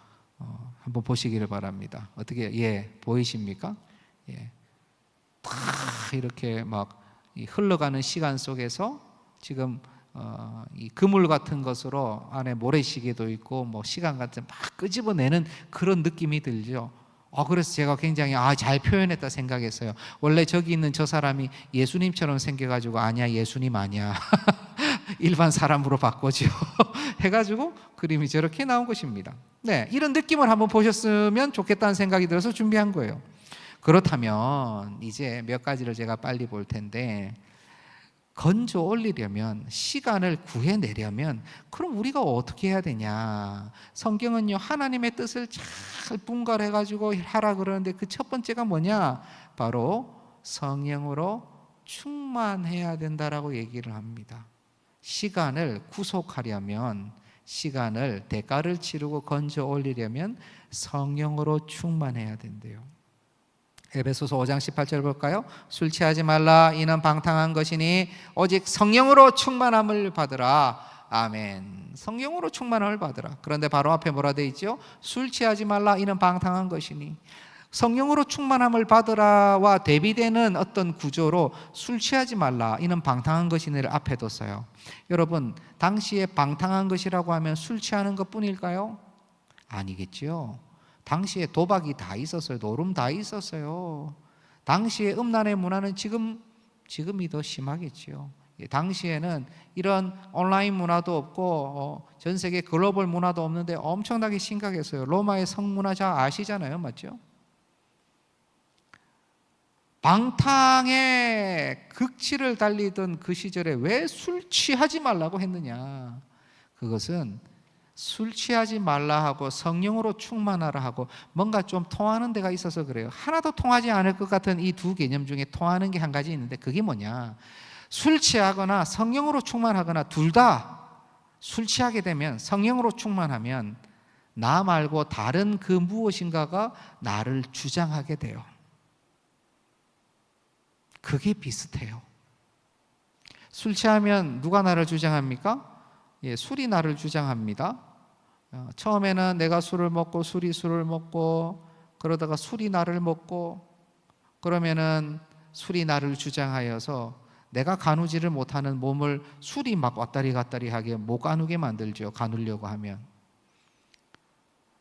한번 보시기를 바랍니다. 어떻게 보이십니까? 다 이렇게 막 흘러가는 시간 속에서 지금 이 그물 같은 것으로 안에 모래시계도 있고 뭐 시간 같은 막 끄집어내는 그런 느낌이 들죠. 그래서 제가 굉장히 잘 표현했다 생각했어요. 원래 저기 있는 저 사람이 예수님처럼 생겨가지고 아니야, 예수님 아니야. 일반 사람으로 바꿔줘 해가지고 그림이 저렇게 나온 것입니다. 네, 이런 느낌을 한번 보셨으면 좋겠다는 생각이 들어서 준비한 거예요. 그렇다면 이제 몇 가지를 제가 빨리 볼 텐데, 건져 올리려면, 시간을 구해내려면 그럼 우리가 어떻게 해야 되냐? 성경은요, 하나님의 뜻을 잘 분갈해가지고 하라 그러는데 그 첫 번째가 뭐냐? 바로 성령으로 충만해야 된다라고 얘기를 합니다. 시간을 구속하려면, 시간을 대가를 치르고 건져 올리려면 성령으로 충만해야 된대요. 에베소서 5장 18절 볼까요? 술 취하지 말라, 이는 방탕한 것이니 오직 성령으로 충만함을 받으라. 아멘. 성령으로 충만함을 받으라. 그런데 바로 앞에 뭐라 돼 있죠? 술 취하지 말라, 이는 방탕한 것이니. 성령으로 충만함을 받으라와 대비되는 어떤 구조로 술 취하지 말라, 이는 방탕한 것이니를 앞에 뒀어요. 여러분, 당시에 방탕한 것이라고 하면 술 취하는 것뿐일까요? 아니겠죠. 당시에 도박이 다 있었어요. 노름 다 있었어요. 당시에 음란의 문화는 지금이 더 심하겠죠. 당시에는 이런 온라인 문화도 없고 전 세계 글로벌 문화도 없는데 엄청나게 심각했어요. 로마의 성문화 잘 아시잖아요, 맞죠? 방탕의 극치를 달리던 그 시절에 왜 술 취하지 말라고 했느냐? 그것은 술 취하지 말라 하고 성령으로 충만하라 하고 뭔가 좀 통하는 데가 있어서 그래요. 하나도 통하지 않을 것 같은 이 두 개념 중에 통하는 게 한 가지 있는데, 그게 뭐냐? 술 취하거나 성령으로 충만하거나 둘 다 술 취하게 되면, 성령으로 충만하면 나 말고 다른 그 무엇인가가 나를 주장하게 돼요. 그게 비슷해요. 술 취하면 누가 나를 주장합니까? 술이 나를 주장합니다. 처음에는 내가 술을 먹고 술이 술을 먹고 그러다가 술이 나를 먹고, 그러면은 술이 나를 주장하여서 내가 가누지를 못하는 몸을 술이 막 왔다리 갔다리 하게 못 가누게 만들죠. 가누려고 하면.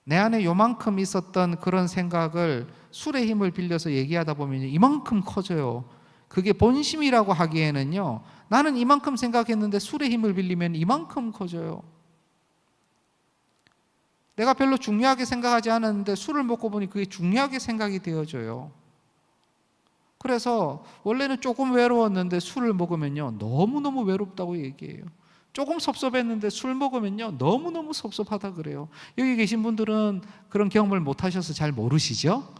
내 안에 요만큼 있었던 그런 생각을 술의 힘을 빌려서 얘기하다 보면 이만큼 커져요. 그게 본심이라고 하기에는요, 나는 이만큼 생각했는데 술의 힘을 빌리면 이만큼 커져요. 내가 별로 중요하게 생각하지 않았는데 술을 먹고 보니 그게 중요하게 생각이 되어져요. 그래서 원래는 조금 외로웠는데 술을 먹으면요, 너무너무 외롭다고 얘기해요. 조금 섭섭했는데 술 먹으면요, 너무너무 섭섭하다 그래요. 여기 계신 분들은 그런 경험을 못 하셔서 잘 모르시죠?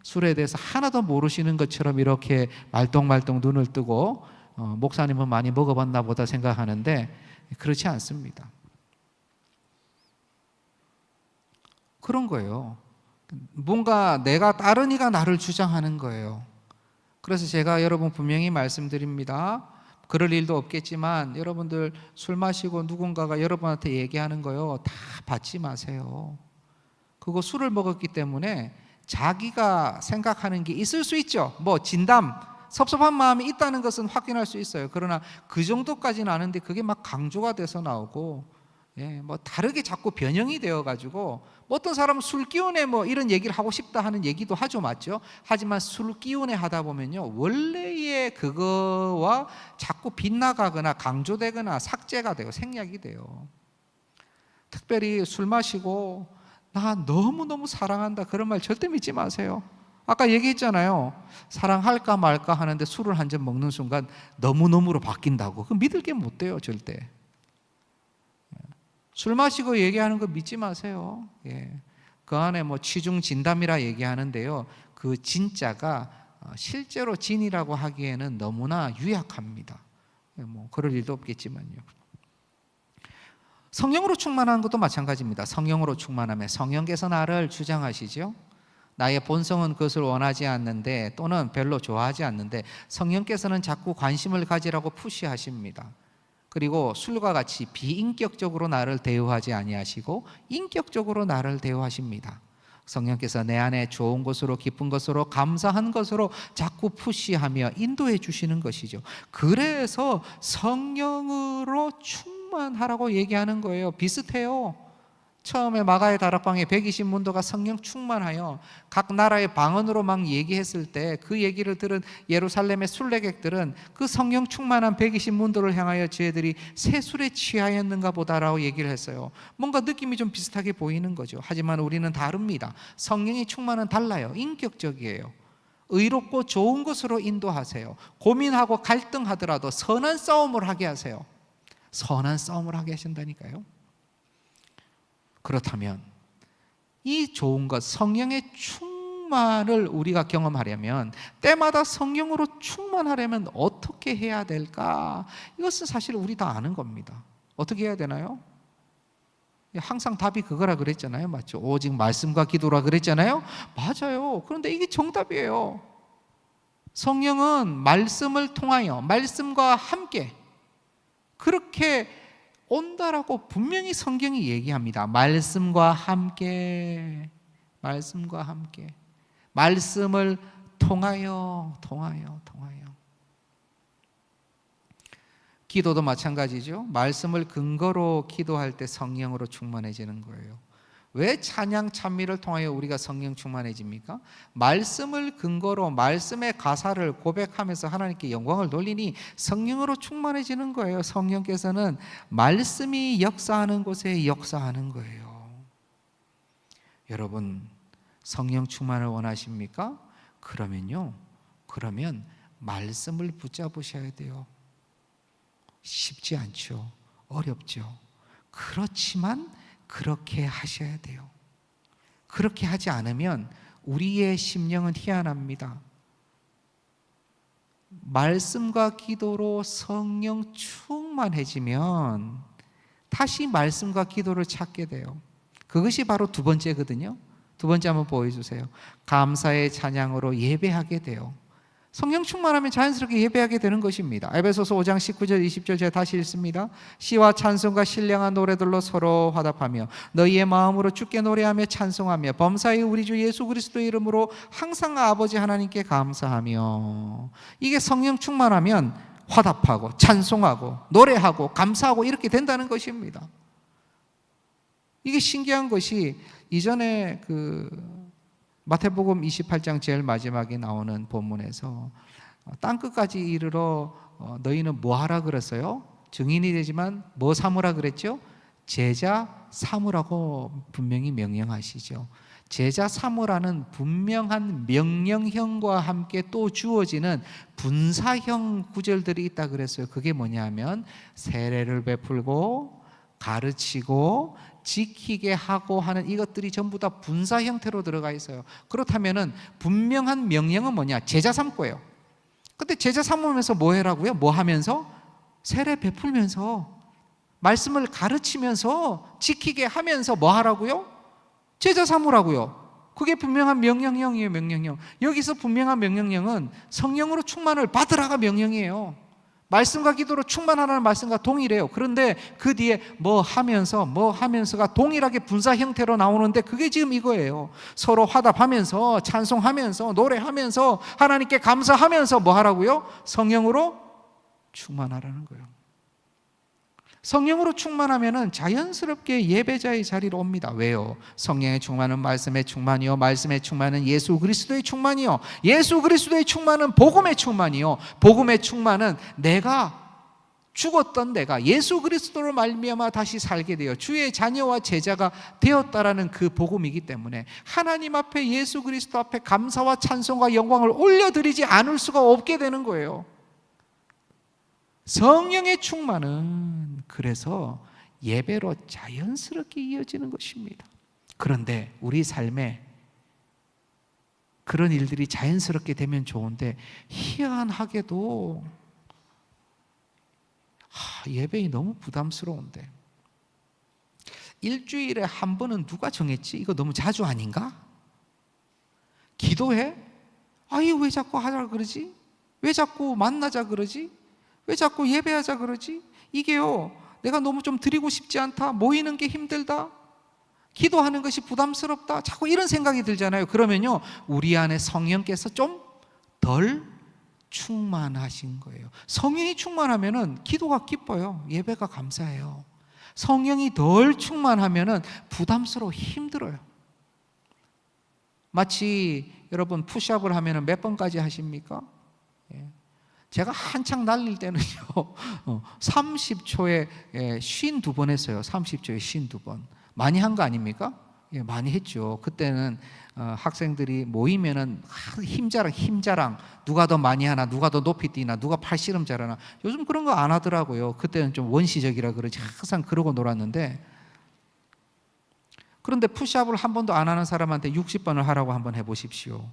술에 대해서 하나도 모르시는 것처럼 이렇게 말똥말똥 눈을 뜨고 목사님은 많이 먹어봤나 보다 생각하는데 그렇지 않습니다. 그런 거예요. 뭔가 내가 다른 이가 나를 주장하는 거예요. 그래서 제가 여러분 분명히 말씀드립니다. 그럴 일도 없겠지만 여러분들 술 마시고 누군가가 여러분한테 얘기하는 거요, 다 받지 마세요. 그거 술을 먹었기 때문에 자기가 생각하는 게 있을 수 있죠. 뭐 진담, 섭섭한 마음이 있다는 것은 확인할 수 있어요. 그러나 그 정도까지는 아는데 그게 막 강조가 돼서 나오고, 뭐 다르게 자꾸 변형이 되어가지고, 어떤 사람은 술 기운에 뭐 이런 얘기를 하고 싶다 하는 얘기도 하죠, 맞죠? 하지만 술 기운에 하다 보면요, 원래의 그거와 자꾸 빗나가거나 강조되거나 삭제가 되고 생략이 돼요. 특별히 술 마시고 나 너무너무 사랑한다 그런 말 절대 믿지 마세요. 아까 얘기했잖아요. 사랑할까 말까 하는데 술을 한 잔 먹는 순간 너무너무로 바뀐다고. 그거 믿을 게 못 돼요, 절대. 술 마시고 얘기하는 거 믿지 마세요. 그 안에 뭐 취중 진담이라 얘기하는데요, 그 진짜가 실제로 진이라고 하기에는 너무나 유약합니다. 뭐 그럴 일도 없겠지만요. 성령으로 충만한 것도 마찬가지입니다. 성령으로 충만하면 성령께서 나를 주장하시죠. 나의 본성은 그것을 원하지 않는데 또는 별로 좋아하지 않는데 성령께서는 자꾸 관심을 가지라고 푸시하십니다. 그리고 술과 같이 비인격적으로 나를 대우하지 아니하시고 인격적으로 나를 대우하십니다. 성령께서 내 안에 좋은 것으로, 기쁜 것으로, 감사한 것으로 자꾸 푸시하며 인도해 주시는 것이죠. 그래서 성령으로 충만하라고 얘기하는 거예요. 비슷해요. 처음에 마가의 다락방에 120문도가 성령 충만하여 각 나라의 방언으로 막 얘기했을 때 그 얘기를 들은 예루살렘의 순례객들은 그 성령 충만한 120문도를 향하여 저희들이 새 술에 취하였는가 보다라고 얘기를 했어요. 뭔가 느낌이 좀 비슷하게 보이는 거죠. 하지만 우리는 다릅니다. 성령의 충만은 달라요. 인격적이에요. 의롭고 좋은 것으로 인도하세요. 고민하고 갈등하더라도 선한 싸움을 하게 하세요. 선한 싸움을 하게 하신다니까요. 그렇다면 이 좋은 것, 성령의 충만을 우리가 경험하려면, 때마다 성령으로 충만하려면 어떻게 해야 될까? 이것은 사실 우리 다 아는 겁니다. 어떻게 해야 되나요? 항상 답이 그거라 그랬잖아요. 맞죠? 오직 말씀과 기도라 그랬잖아요. 맞아요. 그런데 이게 정답이에요. 성령은 말씀을 통하여, 말씀과 함께 그렇게 온다라고 분명히 성경이 얘기합니다. 말씀과 함께, 말씀과 함께, 말씀을 통하여. 기도도 마찬가지죠. 말씀을 근거로 기도할 때 성령으로 충만해지는 거예요. 왜 찬양 찬미를 통하여 우리가 성령 충만해집니까? 말씀을 근거로 말씀의 가사를 고백하면서 하나님께 영광을 돌리니 성령으로 충만해지는 거예요. 성령께서는 말씀이 역사하는 곳에 역사하는 거예요. 여러분, 성령 충만을 원하십니까? 그러면 말씀을 붙잡으셔야 돼요. 쉽지 않죠. 어렵죠. 그렇지만 그렇게 하셔야 돼요. 그렇게 하지 않으면 우리의 심령은 희한합니다. 말씀과 기도로 성령 충만해지면 다시 말씀과 기도를 찾게 돼요. 그것이 바로 두 번째거든요. 두 번째 한번 보여주세요. 감사의 찬양으로 예배하게 돼요. 성령 충만하면 자연스럽게 예배하게 되는 것입니다. 에베소서 5장 19절 20절 제가 다시 읽습니다. 시와 찬송과 신령한 노래들로 서로 화답하며 너희의 마음으로 주께 노래하며 찬송하며 범사의 우리 주 예수 그리스도의 이름으로 항상 아버지 하나님께 감사하며. 이게 성령 충만하면 화답하고 찬송하고 노래하고 감사하고 이렇게 된다는 것입니다. 이게 신기한 것이 이전에 마태복음 28장 제일 마지막에 나오는 본문에서 땅끝까지 이르러 너희는 뭐 하라 그랬어요? 증인이 되지만 뭐 삼으라 그랬죠? 제자 삼으라고 분명히 명령하시죠. 제자 삼으라는 분명한 명령형과 함께 또 주어지는 분사형 구절들이 있다 그랬어요. 그게 뭐냐면 세례를 베풀고 가르치고 지키게 하고 하는 이것들이 전부 다 분사 형태로 들어가 있어요. 그렇다면은 분명한 명령은 뭐냐? 제자 삼고예요. 근데 제자 삼으면서 뭐 해라고요? 뭐 하면서? 세례 베풀면서, 말씀을 가르치면서, 지키게 하면서 뭐 하라고요? 제자 삼으라고요. 그게 분명한 명령형이에요. 명령형. 여기서 분명한 명령형은 성령으로 충만을 받으라가 명령이에요. 말씀과 기도로 충만하라는 말씀과 동일해요. 그런데 그 뒤에 뭐 하면서가 동일하게 분사 형태로 나오는데 그게 지금 이거예요. 서로 화답하면서 찬송하면서 노래하면서 하나님께 감사하면서 뭐 하라고요? 성령으로 충만하라는 거예요. 성령으로 충만하면은 자연스럽게 예배자의 자리로 옵니다. 왜요? 성령의 충만은 말씀의 충만이요, 말씀의 충만은 예수 그리스도의 충만이요, 예수 그리스도의 충만은 복음의 충만이요, 복음의 충만은 내가 죽었던 내가 예수 그리스도로 말미암아 다시 살게 되어 주의 자녀와 제자가 되었다라는 그 복음이기 때문에 하나님 앞에, 예수 그리스도 앞에 감사와 찬송과 영광을 올려드리지 않을 수가 없게 되는 거예요. 성령의 충만은 그래서 예배로 자연스럽게 이어지는 것입니다. 그런데 우리 삶에 그런 일들이 자연스럽게 되면 좋은데 희한하게도 예배이 너무 부담스러운데 일주일에 한 번은 누가 정했지? 이거 너무 자주 아닌가? 기도해? 이거 왜 자꾸 하자 그러지? 왜 자꾸 만나자 그러지? 왜 자꾸 예배하자 그러지? 이게요, 내가 너무 좀 드리고 싶지 않다, 모이는 게 힘들다, 기도하는 것이 부담스럽다, 자꾸 이런 생각이 들잖아요. 그러면요, 우리 안에 성령께서 좀 덜 충만하신 거예요. 성령이 충만하면은 기도가 기뻐요. 예배가 감사해요. 성령이 덜 충만하면은 부담스러워 힘들어요. 마치 여러분 푸시업을 하면은 몇 번까지 하십니까? 제가 한창 날릴 때는요 30초에 52번 했어요. 30초에 52번. 많이 한 거 아닙니까? 예, 많이 했죠. 그때는 학생들이 모이면은 힘자랑 누가 더 많이 하나, 누가 더 높이 뛰나, 누가 팔씨름 잘하나. 요즘 그런 거 안 하더라고요. 그때는 좀 원시적이라 그러지 항상 그러고 놀았는데, 그런데 푸시업을 한 번도 안 하는 사람한테 60번을 하라고 한번 해보십시오.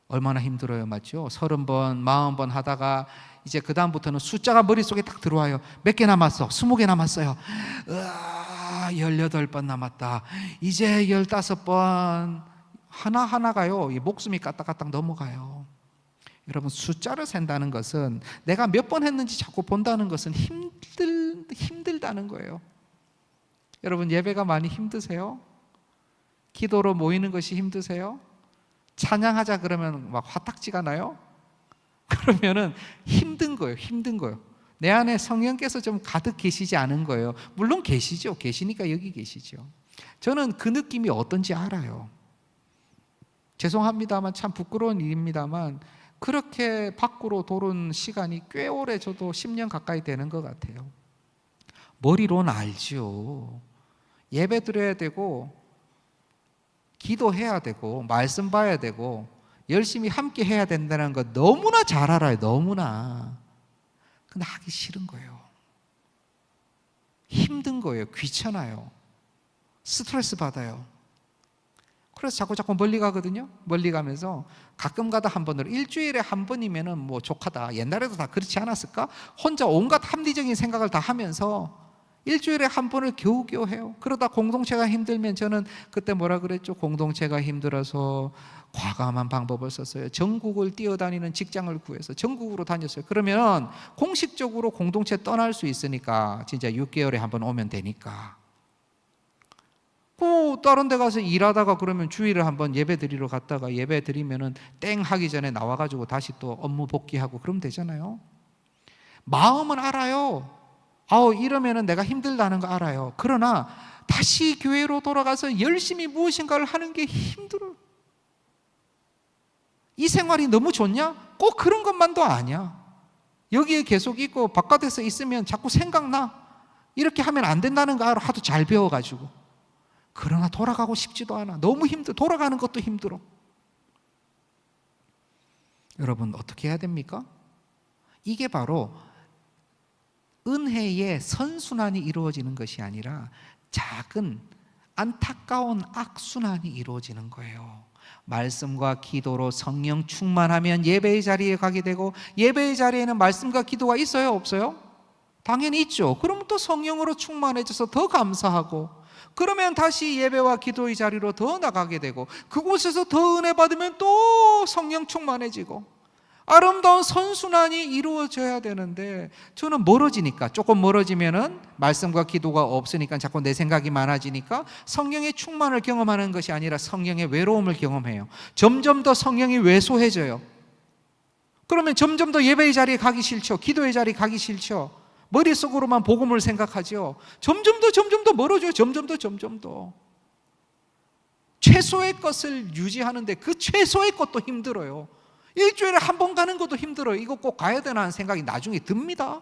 얼마나 힘들어요, 맞죠? 30번, 40번 하다가 이제 그 다음부터는 숫자가 머릿속에 딱 들어와요. 몇 개 남았어? 20개 남았어요. 18번 남았다. 이제 15번. 하나하나가요, 이 목숨이 까딱까딱 넘어가요. 여러분, 숫자를 센다는 것은, 내가 몇 번 했는지 자꾸 본다는 것은 힘들다는 거예요. 여러분, 예배가 많이 힘드세요? 기도로 모이는 것이 힘드세요? 찬양하자 그러면 막 화딱지가 나요? 그러면은 힘든 거예요. 힘든 거예요. 내 안에 성령께서 좀 가득 계시지 않은 거예요. 물론 계시죠. 계시니까 여기 계시죠. 저는 그 느낌이 어떤지 알아요. 죄송합니다만, 참 부끄러운 일입니다만, 그렇게 밖으로 돌은 시간이 꽤 오래, 저도 10년 가까이 되는 것 같아요. 머리로는 알죠. 예배 드려야 되고, 기도해야 되고, 말씀 봐야 되고, 열심히 함께 해야 된다는 거 너무나 잘 알아요. 너무나. 근데 하기 싫은 거예요. 힘든 거예요. 귀찮아요. 스트레스 받아요. 그래서 자꾸 멀리 가거든요. 멀리 가면서 가끔 가다 한 번으로, 일주일에 한 번이면은 뭐 족하다. 옛날에도 다 그렇지 않았을까? 혼자 온갖 합리적인 생각을 다 하면서 일주일에 한 번을 겨우겨우 해요. 그러다 공동체가 힘들면, 저는 그때 뭐라 그랬죠? 공동체가 힘들어서 과감한 방법을 썼어요. 전국을 뛰어다니는 직장을 구해서 전국으로 다녔어요. 그러면 공식적으로 공동체 떠날 수 있으니까, 진짜 6개월에 한 번 오면 되니까. 다른 데 가서 일하다가 그러면 주일에 한번 예배 드리러 갔다가 예배 드리면은 땡 하기 전에 나와가지고 다시 또 업무 복귀하고 그러면 되잖아요. 마음은 알아요. 이러면은 내가 힘들다는 거 알아요. 그러나 다시 교회로 돌아가서 열심히 무엇인가를 하는 게 힘들어요. 이 생활이 너무 좋냐? 꼭 그런 것만도 아니야. 여기에 계속 있고 바깥에서 있으면 자꾸 생각나. 이렇게 하면 안 된다는 거 알아. 하도 잘 배워가지고. 그러나 돌아가고 싶지도 않아. 너무 힘들어. 돌아가는 것도 힘들어. 여러분, 어떻게 해야 됩니까? 이게 바로 은혜의 선순환이 이루어지는 것이 아니라 작은 안타까운 악순환이 이루어지는 거예요. 말씀과 기도로 성령 충만하면 예배의 자리에 가게 되고, 예배의 자리에는 말씀과 기도가 있어요? 없어요? 당연히 있죠. 그럼 또 성령으로 충만해져서 더 감사하고, 그러면 다시 예배와 기도의 자리로 더 나가게 되고, 그곳에서 더 은혜 받으면 또 성령 충만해지고, 아름다운 선순환이 이루어져야 되는데, 저는 멀어지니까, 조금 멀어지면은 말씀과 기도가 없으니까 자꾸 내 생각이 많아지니까 성령의 충만을 경험하는 것이 아니라 성령의 외로움을 경험해요. 점점 더 성령이 왜소해져요. 그러면 점점 더 예배의 자리에 가기 싫죠. 기도의 자리에 가기 싫죠. 머릿속으로만 복음을 생각하죠. 점점 더 멀어져요. 점점 더. 최소의 것을 유지하는데 그 최소의 것도 힘들어요. 일주일에 한 번 가는 것도 힘들어요. 이거 꼭 가야 되나 하는 생각이 나중에 듭니다.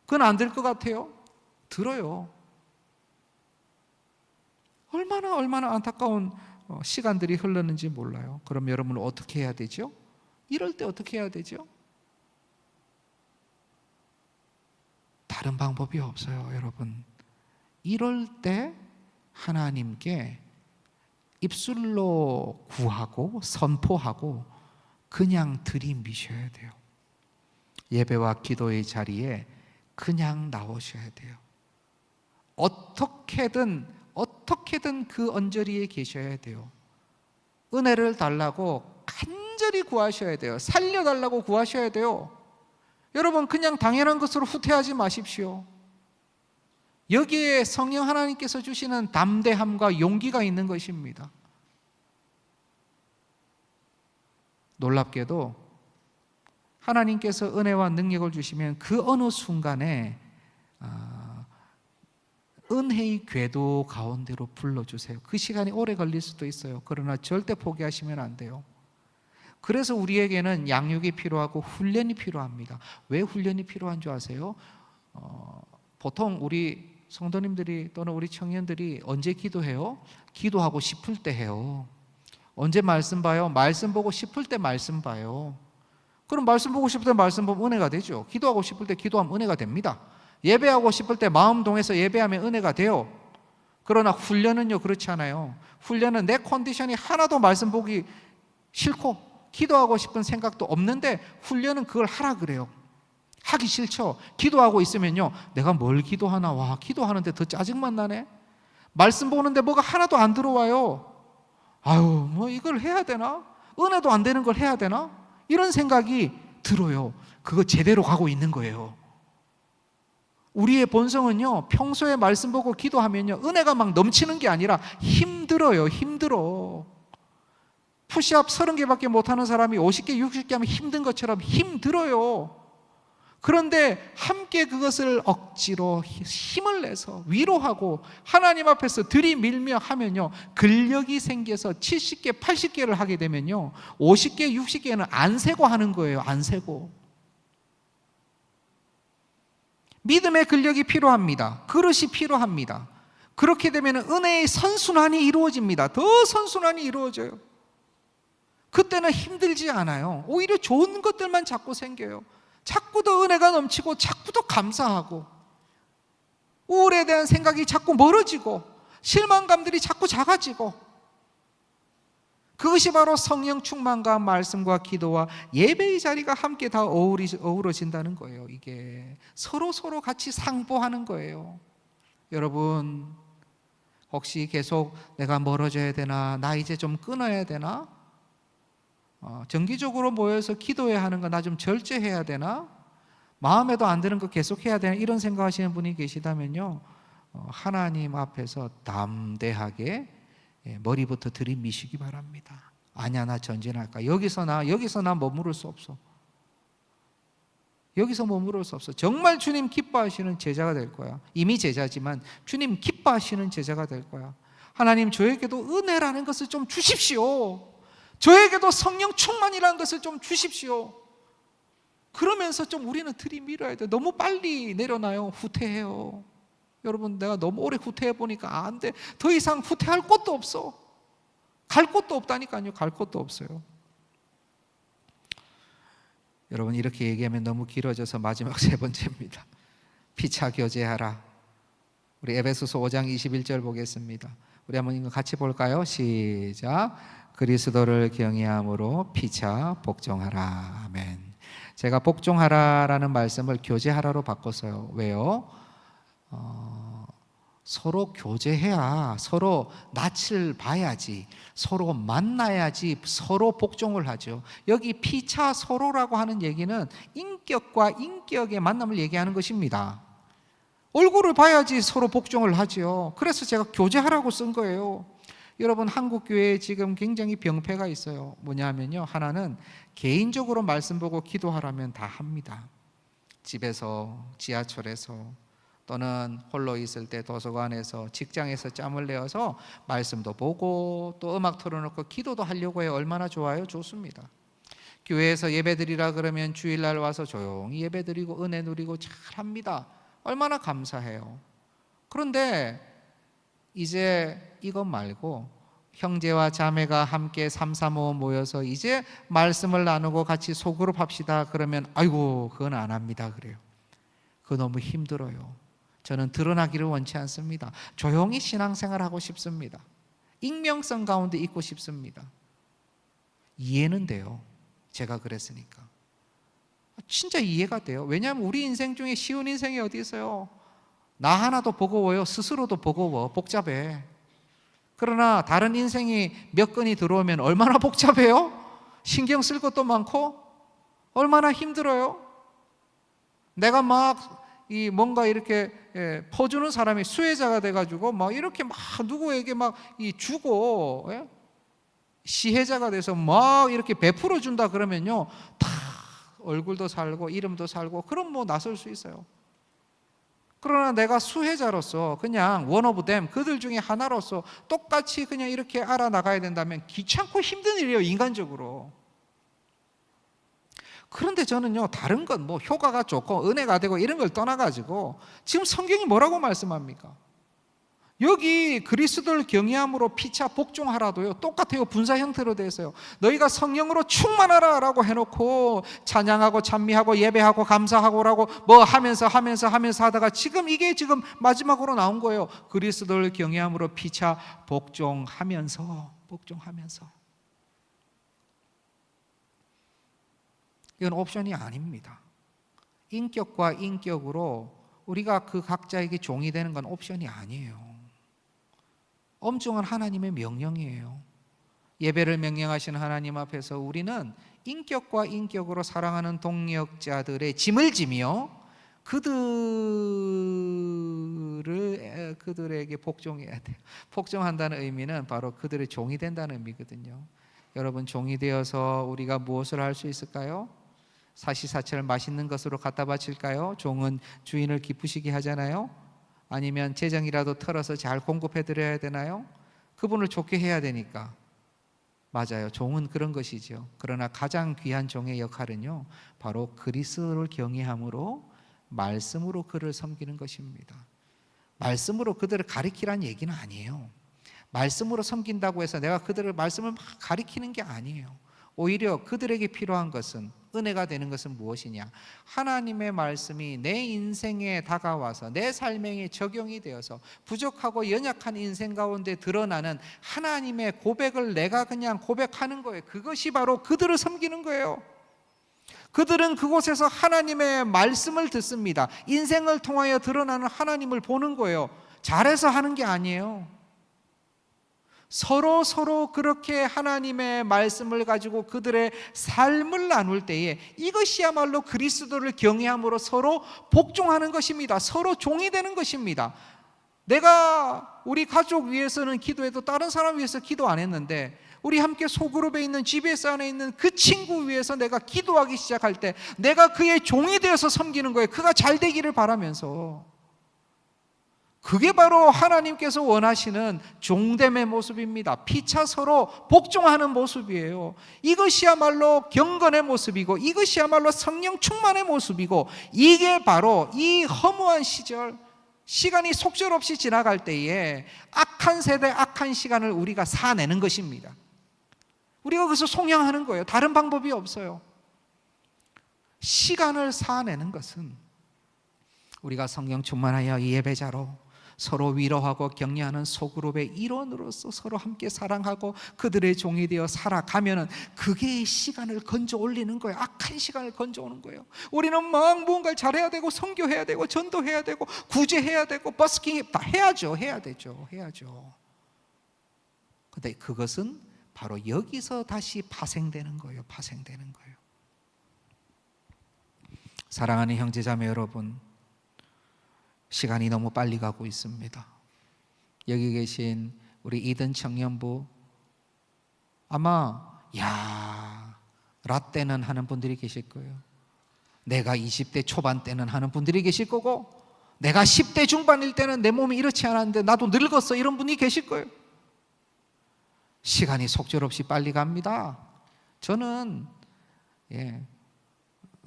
그건 안 될 것 같아요. 들어요. 얼마나 안타까운 시간들이 흘렀는지 몰라요. 그럼 여러분은 어떻게 해야 되죠? 이럴 때 어떻게 해야 되죠? 다른 방법이 없어요, 여러분. 이럴 때 하나님께 입술로 구하고 선포하고 그냥 들이미셔야 돼요. 예배와 기도의 자리에 그냥 나오셔야 돼요. 어떻게든 그 언저리에 계셔야 돼요. 은혜를 달라고 간절히 구하셔야 돼요. 살려달라고 구하셔야 돼요. 여러분, 그냥 당연한 것으로 후퇴하지 마십시오. 여기에 성령 하나님께서 주시는 담대함과 용기가 있는 것입니다. 놀랍게도 하나님께서 은혜와 능력을 주시면 그 어느 순간에 은혜의 궤도 가운데로 불러주세요. 그 시간이 오래 걸릴 수도 있어요. 그러나 절대 포기하시면 안 돼요. 그래서 우리에게는 양육이 필요하고 훈련이 필요합니다. 왜 훈련이 필요한 줄 아세요? 보통 우리 성도님들이 또는 우리 청년들이 언제 기도해요? 기도하고 싶을 때 해요. 언제 말씀 봐요? 말씀 보고 싶을 때 말씀 봐요. 그럼 말씀 보고 싶을 때 말씀 보면 은혜가 되죠. 기도하고 싶을 때 기도하면 은혜가 됩니다. 예배하고 싶을 때 마음 동해서 예배하면 은혜가 돼요. 그러나 훈련은요, 그렇지 않아요. 훈련은 내 컨디션이 하나도 말씀 보기 싫고 기도하고 싶은 생각도 없는데 훈련은 그걸 하라 그래요. 하기 싫죠. 기도하고 있으면요, 내가 뭘 기도하나, 와, 기도하는데 더 짜증만 나네. 말씀 보는데 뭐가 하나도 안 들어와요. 아유, 뭐 이걸 해야 되나? 은혜도 안 되는 걸 해야 되나? 이런 생각이 들어요. 그거 제대로 가고 있는 거예요. 우리의 본성은요, 평소에 말씀 보고 기도하면요, 은혜가 막 넘치는 게 아니라 힘들어요. 힘들어. 푸시업 30개밖에 못하는 사람이 50개, 60개 하면 힘든 것처럼 힘들어요. 그런데 함께 그것을 억지로 힘을 내서 위로하고 하나님 앞에서 들이밀며 하면요, 근력이 생겨서 70개, 80개를 하게 되면요, 50개, 60개는 안 세고 하는 거예요. 안 세고. 믿음의 근력이 필요합니다. 그릇이 필요합니다. 그렇게 되면 은혜의 선순환이 이루어집니다. 더 선순환이 이루어져요. 그때는 힘들지 않아요. 오히려 좋은 것들만 자꾸 생겨요. 자꾸 더 은혜가 넘치고 자꾸 더 감사하고, 우울에 대한 생각이 자꾸 멀어지고 실망감들이 자꾸 작아지고, 그것이 바로 성령 충만과 말씀과 기도와 예배의 자리가 함께 다 어우러진다는 거예요. 이게 서로 같이 상보하는 거예요. 여러분, 혹시 계속 내가 멀어져야 되나, 나 이제 좀 끊어야 되나, 정기적으로 모여서 기도해야 하는 거 나 좀 절제해야 되나, 마음에도 안 드는 거 계속 해야 되나, 이런 생각하시는 분이 계시다면요, 하나님 앞에서 담대하게 머리부터 들이미시기 바랍니다. 아니야, 나 전진할까? 여기서 나 머무를 수 없어. 여기서 머무를 수 없어. 정말 주님 기뻐하시는 제자가 될 거야. 이미 제자지만 주님 기뻐하시는 제자가 될 거야. 하나님, 저에게도 은혜라는 것을 좀 주십시오. 저에게도 성령 충만이라는 것을 좀 주십시오. 그러면서 좀 우리는 들이밀어야 돼. 너무 빨리 내려놔요. 후퇴해요. 여러분, 내가 너무 오래 후퇴해 보니까 안 돼. 더 이상 후퇴할 곳도 없어. 갈 곳도 없다니까요. 갈 곳도 없어요. 여러분, 이렇게 얘기하면 너무 길어져서 마지막 세 번째입니다. 피차 교제하라. 우리 에베소서 5장 21절 보겠습니다. 우리 한번 이거 같이 볼까요? 시작. 그리스도를 경외함으로 피차 복종하라. 아멘. 제가 복종하라라는 말씀을 교제하라로 바꿨어요. 왜요? 서로 교제해야 서로 낯을 봐야지, 서로 만나야지 서로 복종을 하죠. 여기 피차 서로라고 하는 얘기는 인격과 인격의 만남을 얘기하는 것입니다. 얼굴을 봐야지 서로 복종을 하죠. 그래서 제가 교제하라고 쓴 거예요. 여러분, 한국 교회에 지금 굉장히 병폐가 있어요. 뭐냐면요, 하나는 개인적으로 말씀 보고 기도하라면 다 합니다. 집에서, 지하철에서, 또는 홀로 있을 때 도서관에서, 직장에서 짬을 내어서 말씀도 보고 또 음악 틀어놓고 기도도 하려고 해요. 얼마나 좋아요? 좋습니다. 교회에서 예배드리라 그러면 주일날 와서 조용히 예배드리고 은혜 누리고 잘합니다. 얼마나 감사해요. 그런데 이제 이것 말고 형제와 자매가 함께 삼삼오오 모여서 이제 말씀을 나누고 같이 소그룹 합시다 그러면 아이고, 그건 안 합니다 그래요. 그거 너무 힘들어요. 저는 드러나기를 원치 않습니다. 조용히 신앙생활 하고 싶습니다. 익명성 가운데 있고 싶습니다. 이해는 돼요. 제가 그랬으니까. 진짜 이해가 돼요. 왜냐하면 우리 인생 중에 쉬운 인생이 어디 있어요? 나 하나도 버거워요. 스스로도 버거워. 복잡해. 그러나 다른 인생이 몇 건이 들어오면 얼마나 복잡해요? 신경 쓸 것도 많고 얼마나 힘들어요? 내가 막 뭔가 이렇게 퍼주는 사람이 수혜자가 돼가지고 막 이렇게 막 누구에게 막 주고 시혜자가 돼서 막 이렇게 베풀어 준다 그러면요, 다 얼굴도 살고 이름도 살고 그럼 뭐 나설 수 있어요. 그러나 내가 수혜자로서 그냥 one of them, 그들 중에 하나로서 똑같이 그냥 이렇게 알아나가야 된다면 귀찮고 힘든 일이에요, 인간적으로. 그런데 저는요, 다른 건 뭐 효과가 좋고 은혜가 되고 이런 걸 떠나가지고 지금 성경이 뭐라고 말씀합니까? 여기 그리스도를 경외함으로 피차 복종하라도요, 똑같아요. 분사 형태로 되어 있어요. 너희가 성령으로 충만하라 라고 해놓고 찬양하고 찬미하고 예배하고 감사하고라고 뭐 하면서 하다가 지금 이게 지금 마지막으로 나온 거예요. 그리스도를 경외함으로 피차 복종하면서. 이건 옵션이 아닙니다. 인격과 인격으로 우리가 그 각자에게 종이 되는 건 옵션이 아니에요. 엄중한 하나님의 명령이에요. 예배를 명령하시는 하나님 앞에서 우리는 인격과 인격으로 사랑하는 동역자들의 짐을 지며 그들에게 복종해야 돼요. 복종한다는 의미는 바로 그들의 종이 된다는 의미거든요. 여러분, 종이 되어서 우리가 무엇을 할 수 있을까요? 사시사철 맛있는 것으로 갖다 바칠까요? 종은 주인을 기쁘시게 하잖아요. 아니면 재정이라도 털어서 잘 공급해 드려야 되나요? 그분을 좋게 해야 되니까. 맞아요. 종은 그런 것이죠. 그러나 가장 귀한 종의 역할은요, 바로 그리스도를 경외함으로 말씀으로 그를 섬기는 것입니다. 말씀으로 그들을 가리키란 얘기는 아니에요. 말씀으로 섬긴다고 해서 내가 그들을 말씀을 막 가리키는 게 아니에요. 오히려 그들에게 필요한 것은, 은혜가 되는 것은 무엇이냐? 하나님의 말씀이 내 인생에 다가와서 내 삶에 적용이 되어서 부족하고 연약한 인생 가운데 드러나는 하나님의 고백을 내가 그냥 고백하는 거예요. 그것이 바로 그들을 섬기는 거예요. 그들은 그곳에서 하나님의 말씀을 듣습니다. 인생을 통하여 드러나는 하나님을 보는 거예요. 잘해서 하는 게 아니에요. 서로 그렇게 하나님의 말씀을 가지고 그들의 삶을 나눌 때에 이것이야말로 그리스도를 경외함으로 서로 복종하는 것입니다. 서로 종이 되는 것입니다. 내가 우리 가족 위해서는 기도해도 다른 사람 위해서 기도 안 했는데, 우리 함께 소그룹에 있는 GBS 안에 있는 그 친구 위해서 내가 기도하기 시작할 때 내가 그의 종이 되어서 섬기는 거예요. 그가 잘 되기를 바라면서. 그게 바로 하나님께서 원하시는 종됨의 모습입니다. 피차 서로 복종하는 모습이에요. 이것이야말로 경건의 모습이고, 이것이야말로 성령 충만의 모습이고, 이게 바로 이 허무한 시간이 속절없이 지나갈 때에 악한 세대, 악한 시간을 우리가 사내는 것입니다. 우리가 그것을 송영하는 거예요. 다른 방법이 없어요. 시간을 사내는 것은 우리가 성령 충만하여 이 예배자로 서로 위로하고 격려하는 소그룹의 일원으로서 서로 함께 사랑하고 그들의 종이 되어 살아가면은 그게 시간을 건져 올리는 거예요. 악한 시간을 건져 오는 거예요. 우리는 막 무언가를 잘해야 되고, 선교해야 되고, 전도해야 되고, 구제해야 되고, 버스킹 다 해야죠. 해야죠. 근데 그것은 바로 여기서 다시 파생되는 거예요. 사랑하는 형제자매 여러분, 시간이 너무 빨리 가고 있습니다. 여기 계신 우리 이든 청년부, 아마 라떼는 하는 분들이 계실 거예요. 내가 20대 초반 때는 하는 분들이 계실 거고, 내가 10대 중반일 때는 내 몸이 이렇지 않았는데 나도 늙었어, 이런 분이 계실 거예요. 시간이 속절없이 빨리 갑니다. 저는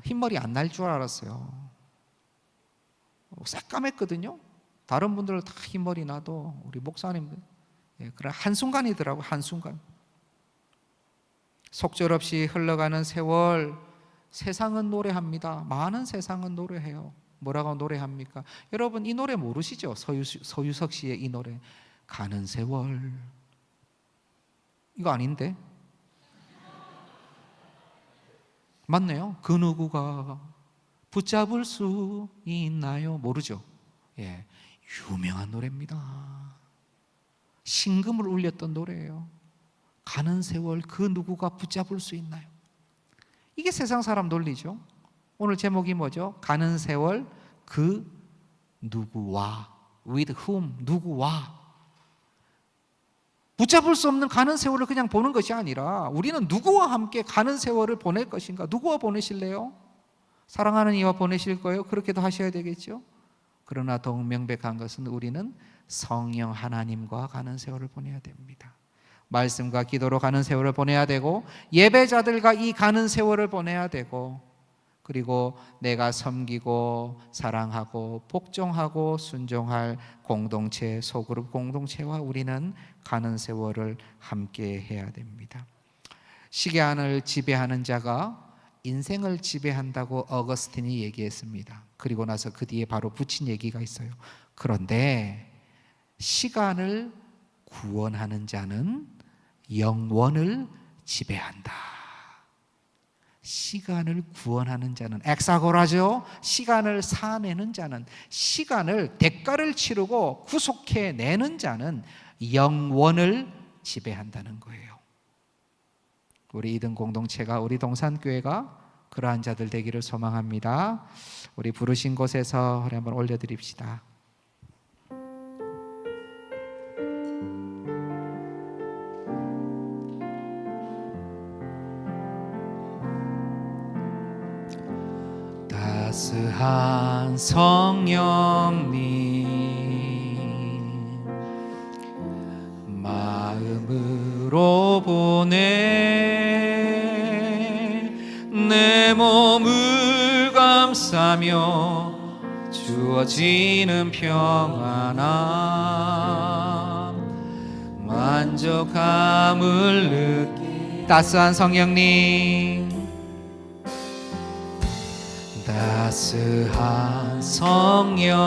흰머리 안 날 줄 알았어요. 새까맸거든요. 다른 분들은 다 흰머리 나도 우리 목사님들 그런 한순간이더라고. 한순간. 속절없이 흘러가는 세월, 세상은 노래합니다. 많은 세상은 노래해요. 뭐라고 노래합니까? 여러분 이 노래 모르시죠? 서유석 씨의 이 노래, 가는 세월. 이거 아닌데? 맞네요. 그 누구가 붙잡을 수 있나요? 모르죠? 유명한 노래입니다. 신금을 울렸던 노래예요. 가는 세월 그 누구가 붙잡을 수 있나요? 이게 세상 사람 논리죠. 오늘 제목이 뭐죠? 가는 세월 그 누구와, with whom, 누구와. 붙잡을 수 없는 가는 세월을 그냥 보는 것이 아니라 우리는 누구와 함께 가는 세월을 보낼 것인가? 누구와 보내실래요? 사랑하는 이와 보내실 거예요? 그렇게도 하셔야 되겠죠. 그러나 더욱 명백한 것은 우리는 성령 하나님과 가는 세월을 보내야 됩니다. 말씀과 기도로 가는 세월을 보내야 되고, 예배자들과 이 가는 세월을 보내야 되고, 그리고 내가 섬기고 사랑하고 복종하고 순종할 공동체, 소그룹 공동체와 우리는 가는 세월을 함께 해야 됩니다. 시간을 지배하는 자가 인생을 지배한다고 어거스틴이 얘기했습니다. 그리고 나서 그 뒤에 바로 붙인 얘기가 있어요. 그런데 시간을 구원하는 자는 영원을 지배한다. 시간을 구원하는 자는, 엑사고라죠. 시간을 사내는 자는, 시간을 대가를 치르고 구속해내는 자는 영원을 지배한다는 거예요. 우리 이등 공동체가, 우리 동산교회가 그러한 자들 되기를 소망합니다. 우리 부르신 곳에서 우리 한번 올려드립시다. 따스한 성령님 마음으로 보내 내 몸을 감싸며 주어지는 평안함 만족함을 느끼 따스한 성령님 따스한 성령님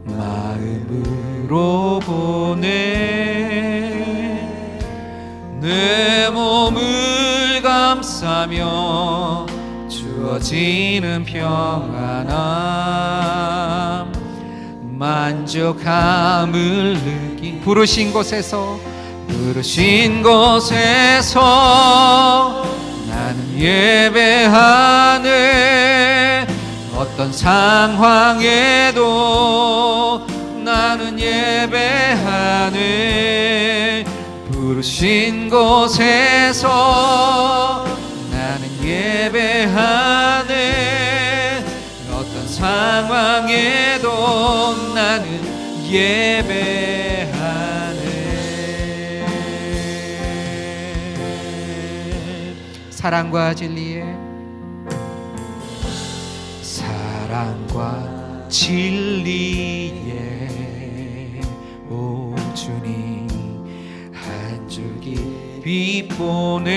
마음으로 보내 내 몸을 감싸며 주어지는 평안함 만족함을 느낀 부르신 곳에서 나는 예배하네 어떤 상황에도 나는 예배하네 부르신 곳에서 나는 예배하네 어떤 상황에도 나는 예배하네 사랑과 진리에 오 주님 한 줄기 빛 보내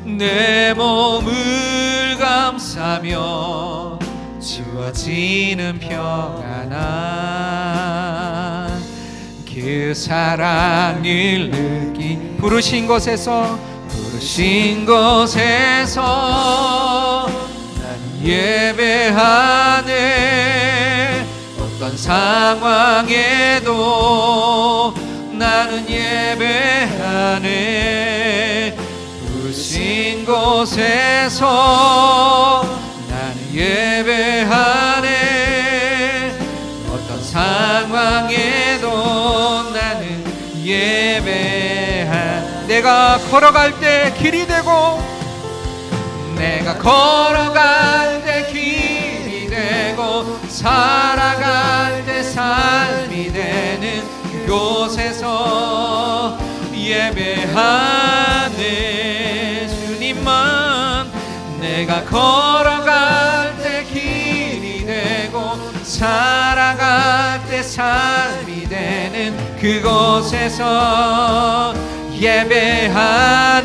내 몸을 감싸며 주어지는 평안함 그 사랑을 느낀 부르신 곳에서 난 예배하네 어떤 상황에도 나는 예배하네 부르신 곳에서 나는 예배하네 어떤 상황에도 나는 예배하네 내가 걸어갈 때 길이 되고 내가 걸어갈 때 길이 되고 살아갈 때 삶이 되는 그곳에서 예배하네 주님만 내가 걸어갈 때 길이 되고 살아갈 때 삶이 되는 그곳에서 예배하네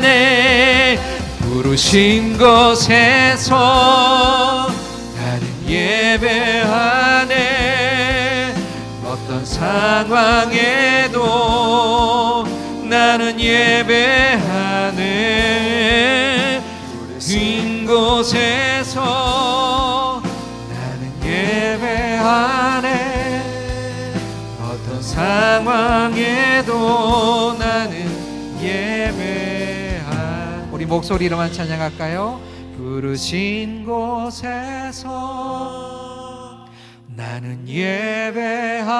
부르신 곳에서 나는 예배하네 어떤 상황에도 나는 예배하네 빈 곳에서 나는 예배하네 어떤 상황에도 나는 예배하네 우리 목소리로만 찬양할까요? 부르신 곳에서 나는 예배하네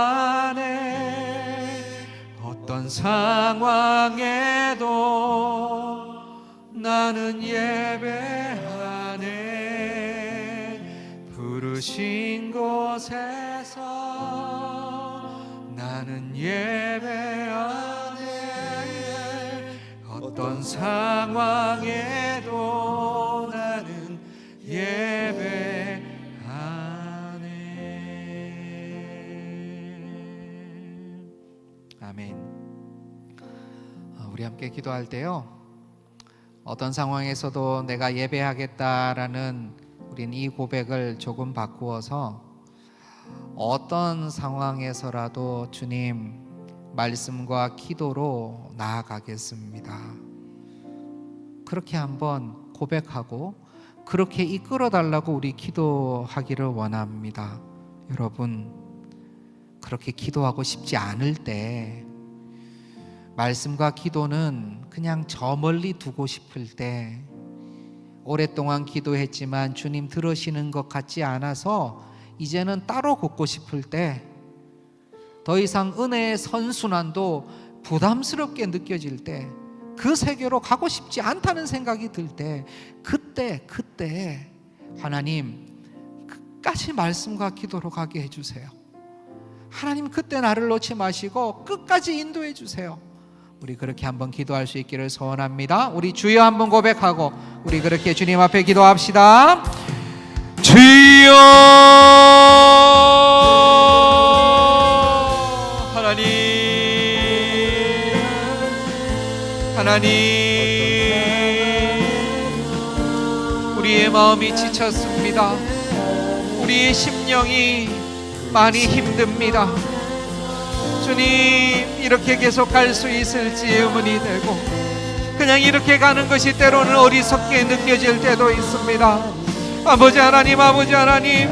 어떤 상황에도 나는 예배하네 부르신 곳에서 나는 예배하네 어떤 상황에도 나는 예배하네. 아멘. 우리 함께 기도할 때요, 어떤 상황에서도 내가 예배하겠다라는 우린 이 고백을 조금 바꾸어서 어떤 상황에서라도 주님 말씀과 기도로 나아가겠습니다. 그렇게 한번 고백하고 그렇게 이끌어 달라고 우리 기도하기를 원합니다. 여러분, 그렇게 기도하고 싶지 않을 때, 말씀과 기도는 그냥 저 멀리 두고 싶을 때, 오랫동안 기도했지만 주님 들으시는 것 같지 않아서 이제는 따로 걷고 싶을 때, 더 이상 은혜의 선순환도 부담스럽게 느껴질 때, 그 세계로 가고 싶지 않다는 생각이 들 때, 그때 하나님 끝까지 말씀과 기도로 가게 해주세요. 하나님 그때 나를 놓지 마시고 끝까지 인도해 주세요. 우리 그렇게 한번 기도할 수 있기를 소원합니다. 우리 주여 한번 고백하고 우리 그렇게 주님 앞에 기도합시다. 주여, 하나님, 우리의 마음이 지쳤습니다. 우리의 심령이 많이 힘듭니다. 주님, 이렇게 계속 갈 수 있을지 의문이 되고, 그냥 이렇게 가는 것이 때로는 어리석게 느껴질 때도 있습니다. 아버지 하나님,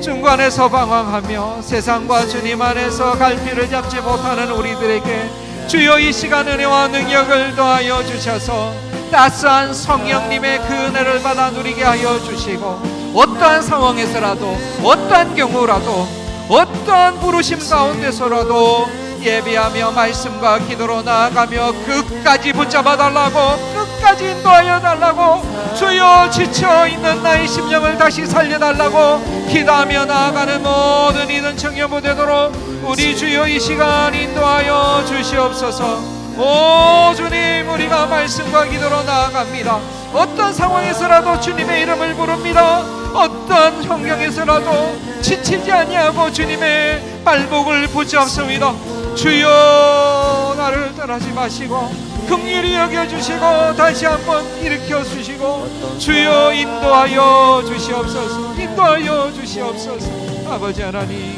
중간에서 방황하며 세상과 주님 안에서 갈피를 잡지 못하는 우리들에게 주여 이 시간 은혜와 능력을 더하여 주셔서 따스한 성령님의 그 은혜를 받아 누리게 하여 주시고, 어떠한 상황에서라도, 어떠한 경우라도, 어떠한 부르심 가운데서라도 예비하며 말씀과 기도로 나아가며 끝까지 붙잡아 달라고, 끝까지 인도하여 달라고, 주여 지쳐있는 나의 심령을 다시 살려달라고 기도하며 나아가는 모든 이든 청년부 되도록 우리 주여 이 시간 인도하여 주시옵소서. 오 주님, 우리가 말씀과 기도로 나아갑니다. 어떤 상황에서라도 주님의 이름을 부릅니다. 어떤 환경에서라도 지치지 아니하고 주님의 발목을 붙잡습니다. 주여, 나를 떠나지 마시고 긍휼히 여겨주시고 다시 한번 일으켜 주시고 주여 인도하여 주시옵소서. 인도하여 주시옵소서. 아버지 하나님,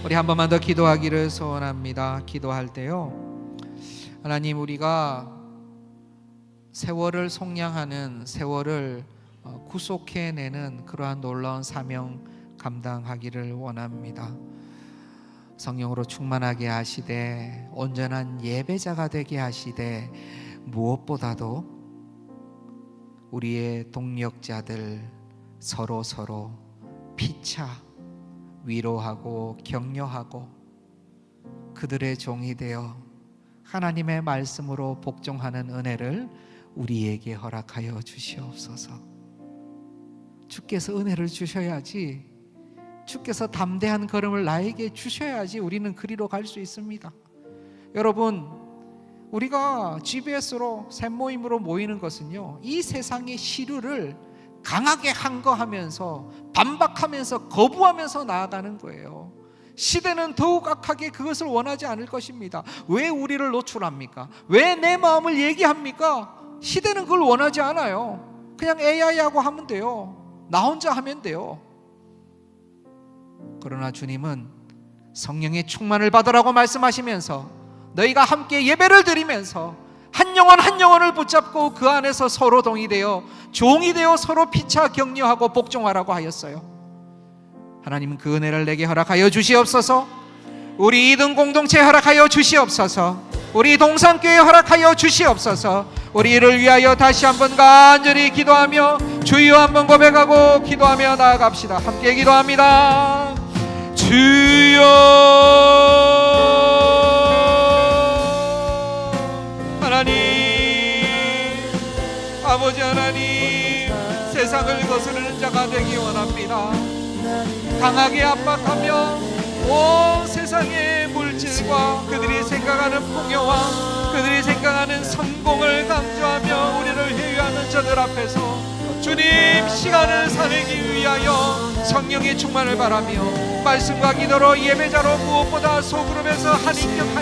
우리 한 번만 더 기도하기를 소원합니다. 기도할 때요, 하나님, 우리가 세월을 속량하는, 세월을 구속해내는 그러한 놀라운 사명 감당하기를 원합니다. 성령으로 충만하게 하시되 온전한 예배자가 되게 하시되, 무엇보다도 우리의 동력자들 서로 피차 위로하고 격려하고 그들의 종이 되어 하나님의 말씀으로 복종하는 은혜를 우리에게 허락하여 주시옵소서. 주께서 은혜를 주셔야지, 주께서 담대한 걸음을 나에게 주셔야지 우리는 그리로 갈 수 있습니다. 여러분, 우리가 GBS로 샘모임으로 모이는 것은요, 이 세상의 시류를 강하게 항거하면서 반박하면서 거부하면서 나아가는 거예요. 시대는 더욱 악하게 그것을 원하지 않을 것입니다. 왜 우리를 노출합니까? 왜 내 마음을 얘기합니까? 시대는 그걸 원하지 않아요. 그냥 AI하고 하면 돼요. 나 혼자 하면 돼요. 그러나 주님은 성령의 충만을 받으라고 말씀하시면서 너희가 함께 예배를 드리면서 한 영혼 한 영혼을 붙잡고 그 안에서 서로 동의되어 종이 되어 서로 피차 격려하고 복종하라고 하였어요. 하나님은 그 은혜를 내게 허락하여 주시옵소서. 우리 이등 공동체 허락하여 주시옵소서. 우리 동산교회 허락하여 주시옵소서. 우리를 위하여 다시 한번 간절히 기도하며 주여 한번 고백하고 기도하며 나아갑시다. 함께 기도합니다. 주여, 하나님, 아버지 하나님, 세상을 거스르는 자가 되기 원합니다. 강하게 압박하며 온 세상의 물질과 그들이 생각하는 풍요와 그들이 생각하는 성공을 강조하며 우리를 회유하는 저들 앞에서 주님 시간을 살기 위하여 성령의 충만을 바라며 말씀과 기도로 예배자로 무엇보다 소그룹에서 한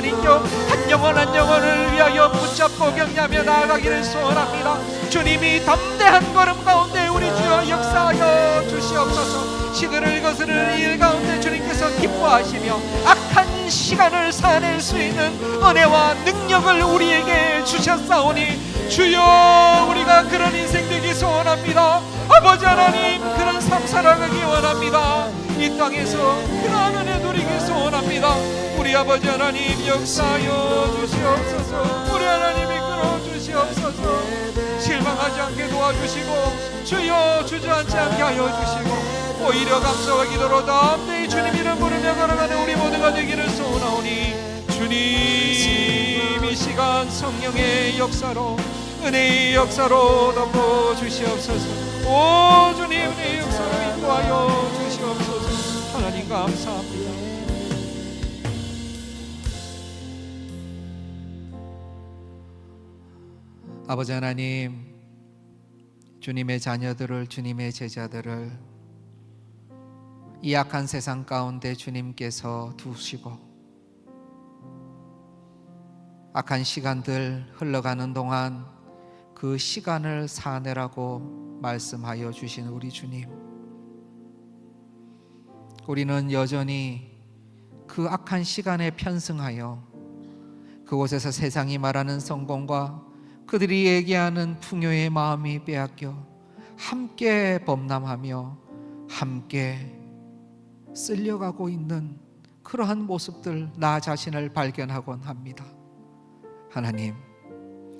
인격 한 영혼을 위하여 붙잡고 격려하며 나아가기를 소원합니다. 주님이 담대한 걸음 가운데 우리 주여 역사하여 주시옵소서. 시들을 거스르는 일 가운데 주님께서 기뻐하시며 악한 시간을 사낼 수 있는 은혜와 능력을 우리에게 주셨사오니 주여 우리가 그런 인생 되기 소원합니다. 아버지 하나님 그런 삶 살아가기 원합니다. 이 땅에서 그런 은혜 누리기 소원합니다. 우리 아버지 하나님 역사하여 주시옵소서. 우리 하나님 이끌어 주시옵소서. 실망하지 않게 도와주시고 주여 주저앉지 않게 하여 주시고 오히려 감사와 기도로 담대히 주님 이름 부르며 걸어가는 우리 모두가 되기를 소원하오니 주님 이 시간 성령의 역사로 은혜의 역사로 덮어 주시옵소서. 오 주님 은혜의 역사로 인도하여 주시옵소서. 하나님 감사합니다. 아버지 하나님, 주님의 자녀들을, 주님의 제자들을 이 악한 세상 가운데 주님께서 두시고 악한 시간들 흘러가는 동안 그 시간을 사내라고 말씀하여 주신 우리 주님, 우리는 여전히 그 악한 시간에 편승하여 그곳에서 세상이 말하는 성공과 그들이 얘기하는 풍요의 마음이 빼앗겨 함께 범람하며 함께 쓸려가고 있는 그러한 모습들 나 자신을 발견하곤 합니다. 하나님,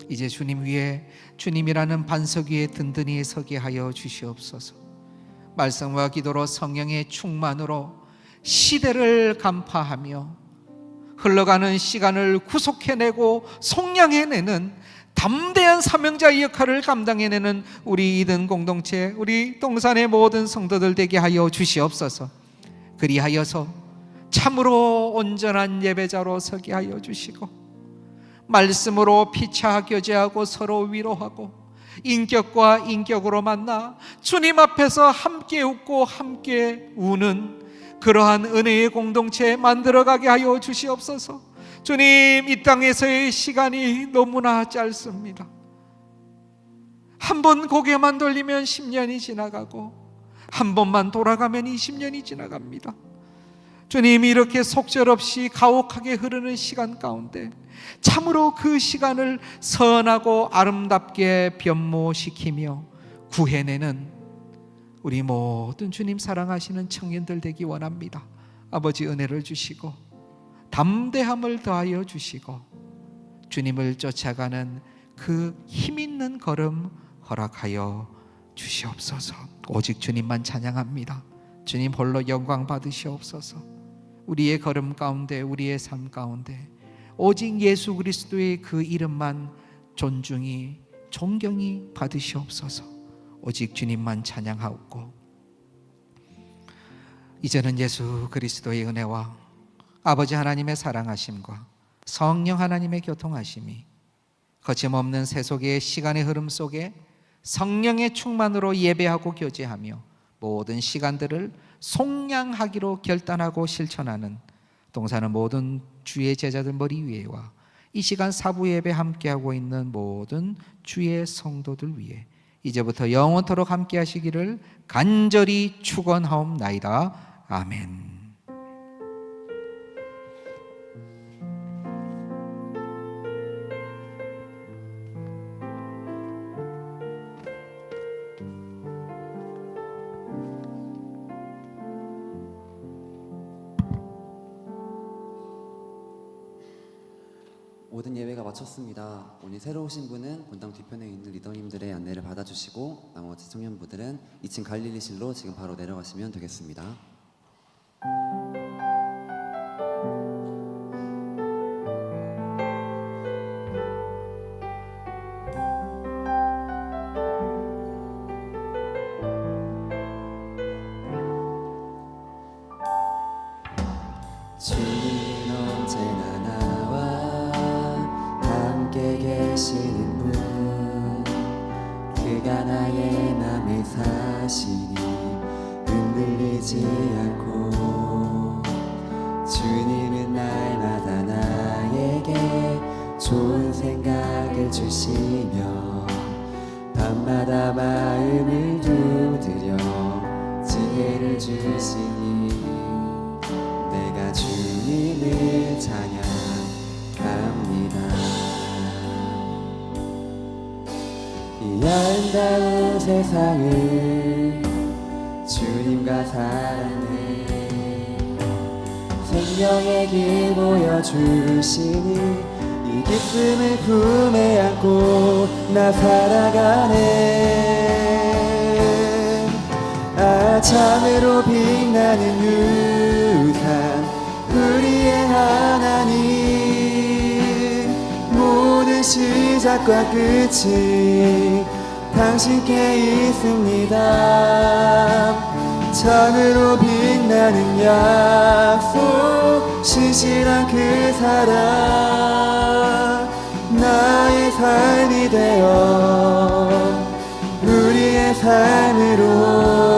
이제 주님 위에 주님이라는 반석 위에 든든히 서게 하여 주시옵소서. 말씀과 기도로 성령의 충만으로 시대를 간파하며 흘러가는 시간을 구속해내고 속량해내는 담대한 사명자의 역할을 감당해내는 우리 이든 공동체, 우리 동산의 모든 성도들 되게 하여 주시옵소서. 그리하여서 참으로 온전한 예배자로 서게 하여 주시고 말씀으로 피차 교제하고 서로 위로하고 인격과 인격으로 만나 주님 앞에서 함께 웃고 함께 우는 그러한 은혜의 공동체 만들어가게 하여 주시옵소서. 주님, 이 땅에서의 시간이 너무나 짧습니다. 한 번 고개만 돌리면 10년이 지나가고 한 번만 돌아가면 20년이 지나갑니다. 주님, 이렇게 속절없이 가혹하게 흐르는 시간 가운데 참으로 그 시간을 선하고 아름답게 변모시키며 구해내는 우리 모든 주님 사랑하시는 청년들 되기 원합니다. 아버지 은혜를 주시고 담대함을 더하여 주시고 주님을 쫓아가는 그 힘있는 걸음 허락하여 주시옵소서. 오직 주님만 찬양합니다. 주님 홀로 영광 받으시옵소서. 우리의 걸음 가운데, 우리의 삶 가운데 오직 예수 그리스도의 그 이름만 존중이, 존경이 받으시옵소서. 오직 주님만 찬양하옵고 이제는 예수 그리스도의 은혜와 아버지 하나님의 사랑하심과 성령 하나님의 교통하심이 거침없는 세속의 시간의 흐름 속에 성령의 충만으로 예배하고 교제하며 모든 시간들을 속량하기로 결단하고 실천하는 동사는 모든 주의 제자들 머리 위에와 이 시간 사부 예배 함께하고 있는 모든 주의 성도들 위에 이제부터 영원토록 함께 하시기를 간절히 축원하옵나이다. 아멘. 모든 예배가 마쳤습니다. 오늘 새로 오신 분은 본당 뒤편에 있는 리더님들의 안내를 받아주시고 나머지 청년부들은 2층 갈릴리실로 지금 바로 내려가시면 되겠습니다. 주님 언제나 나와 나의 맘에 사시니 흔들리지 않고 주님은 날마다 나에게 좋은 생각을 주시며 밤마다 마음을 두드려 지혜를 주시니 내가 주님을 찬양합니다. 이 아름다운 세상을 주님과 살았네. 생명의 길 보여주시니 이 기쁨을 품에 안고 나 살아가네. 아참으로 빛나는 유산 우리의 하나님, 모든 시작과 끝이 당신께 있습니다. 참으로 빛나는 약속, 신실한 그 사랑 나의 삶이 되어 우리의 삶으로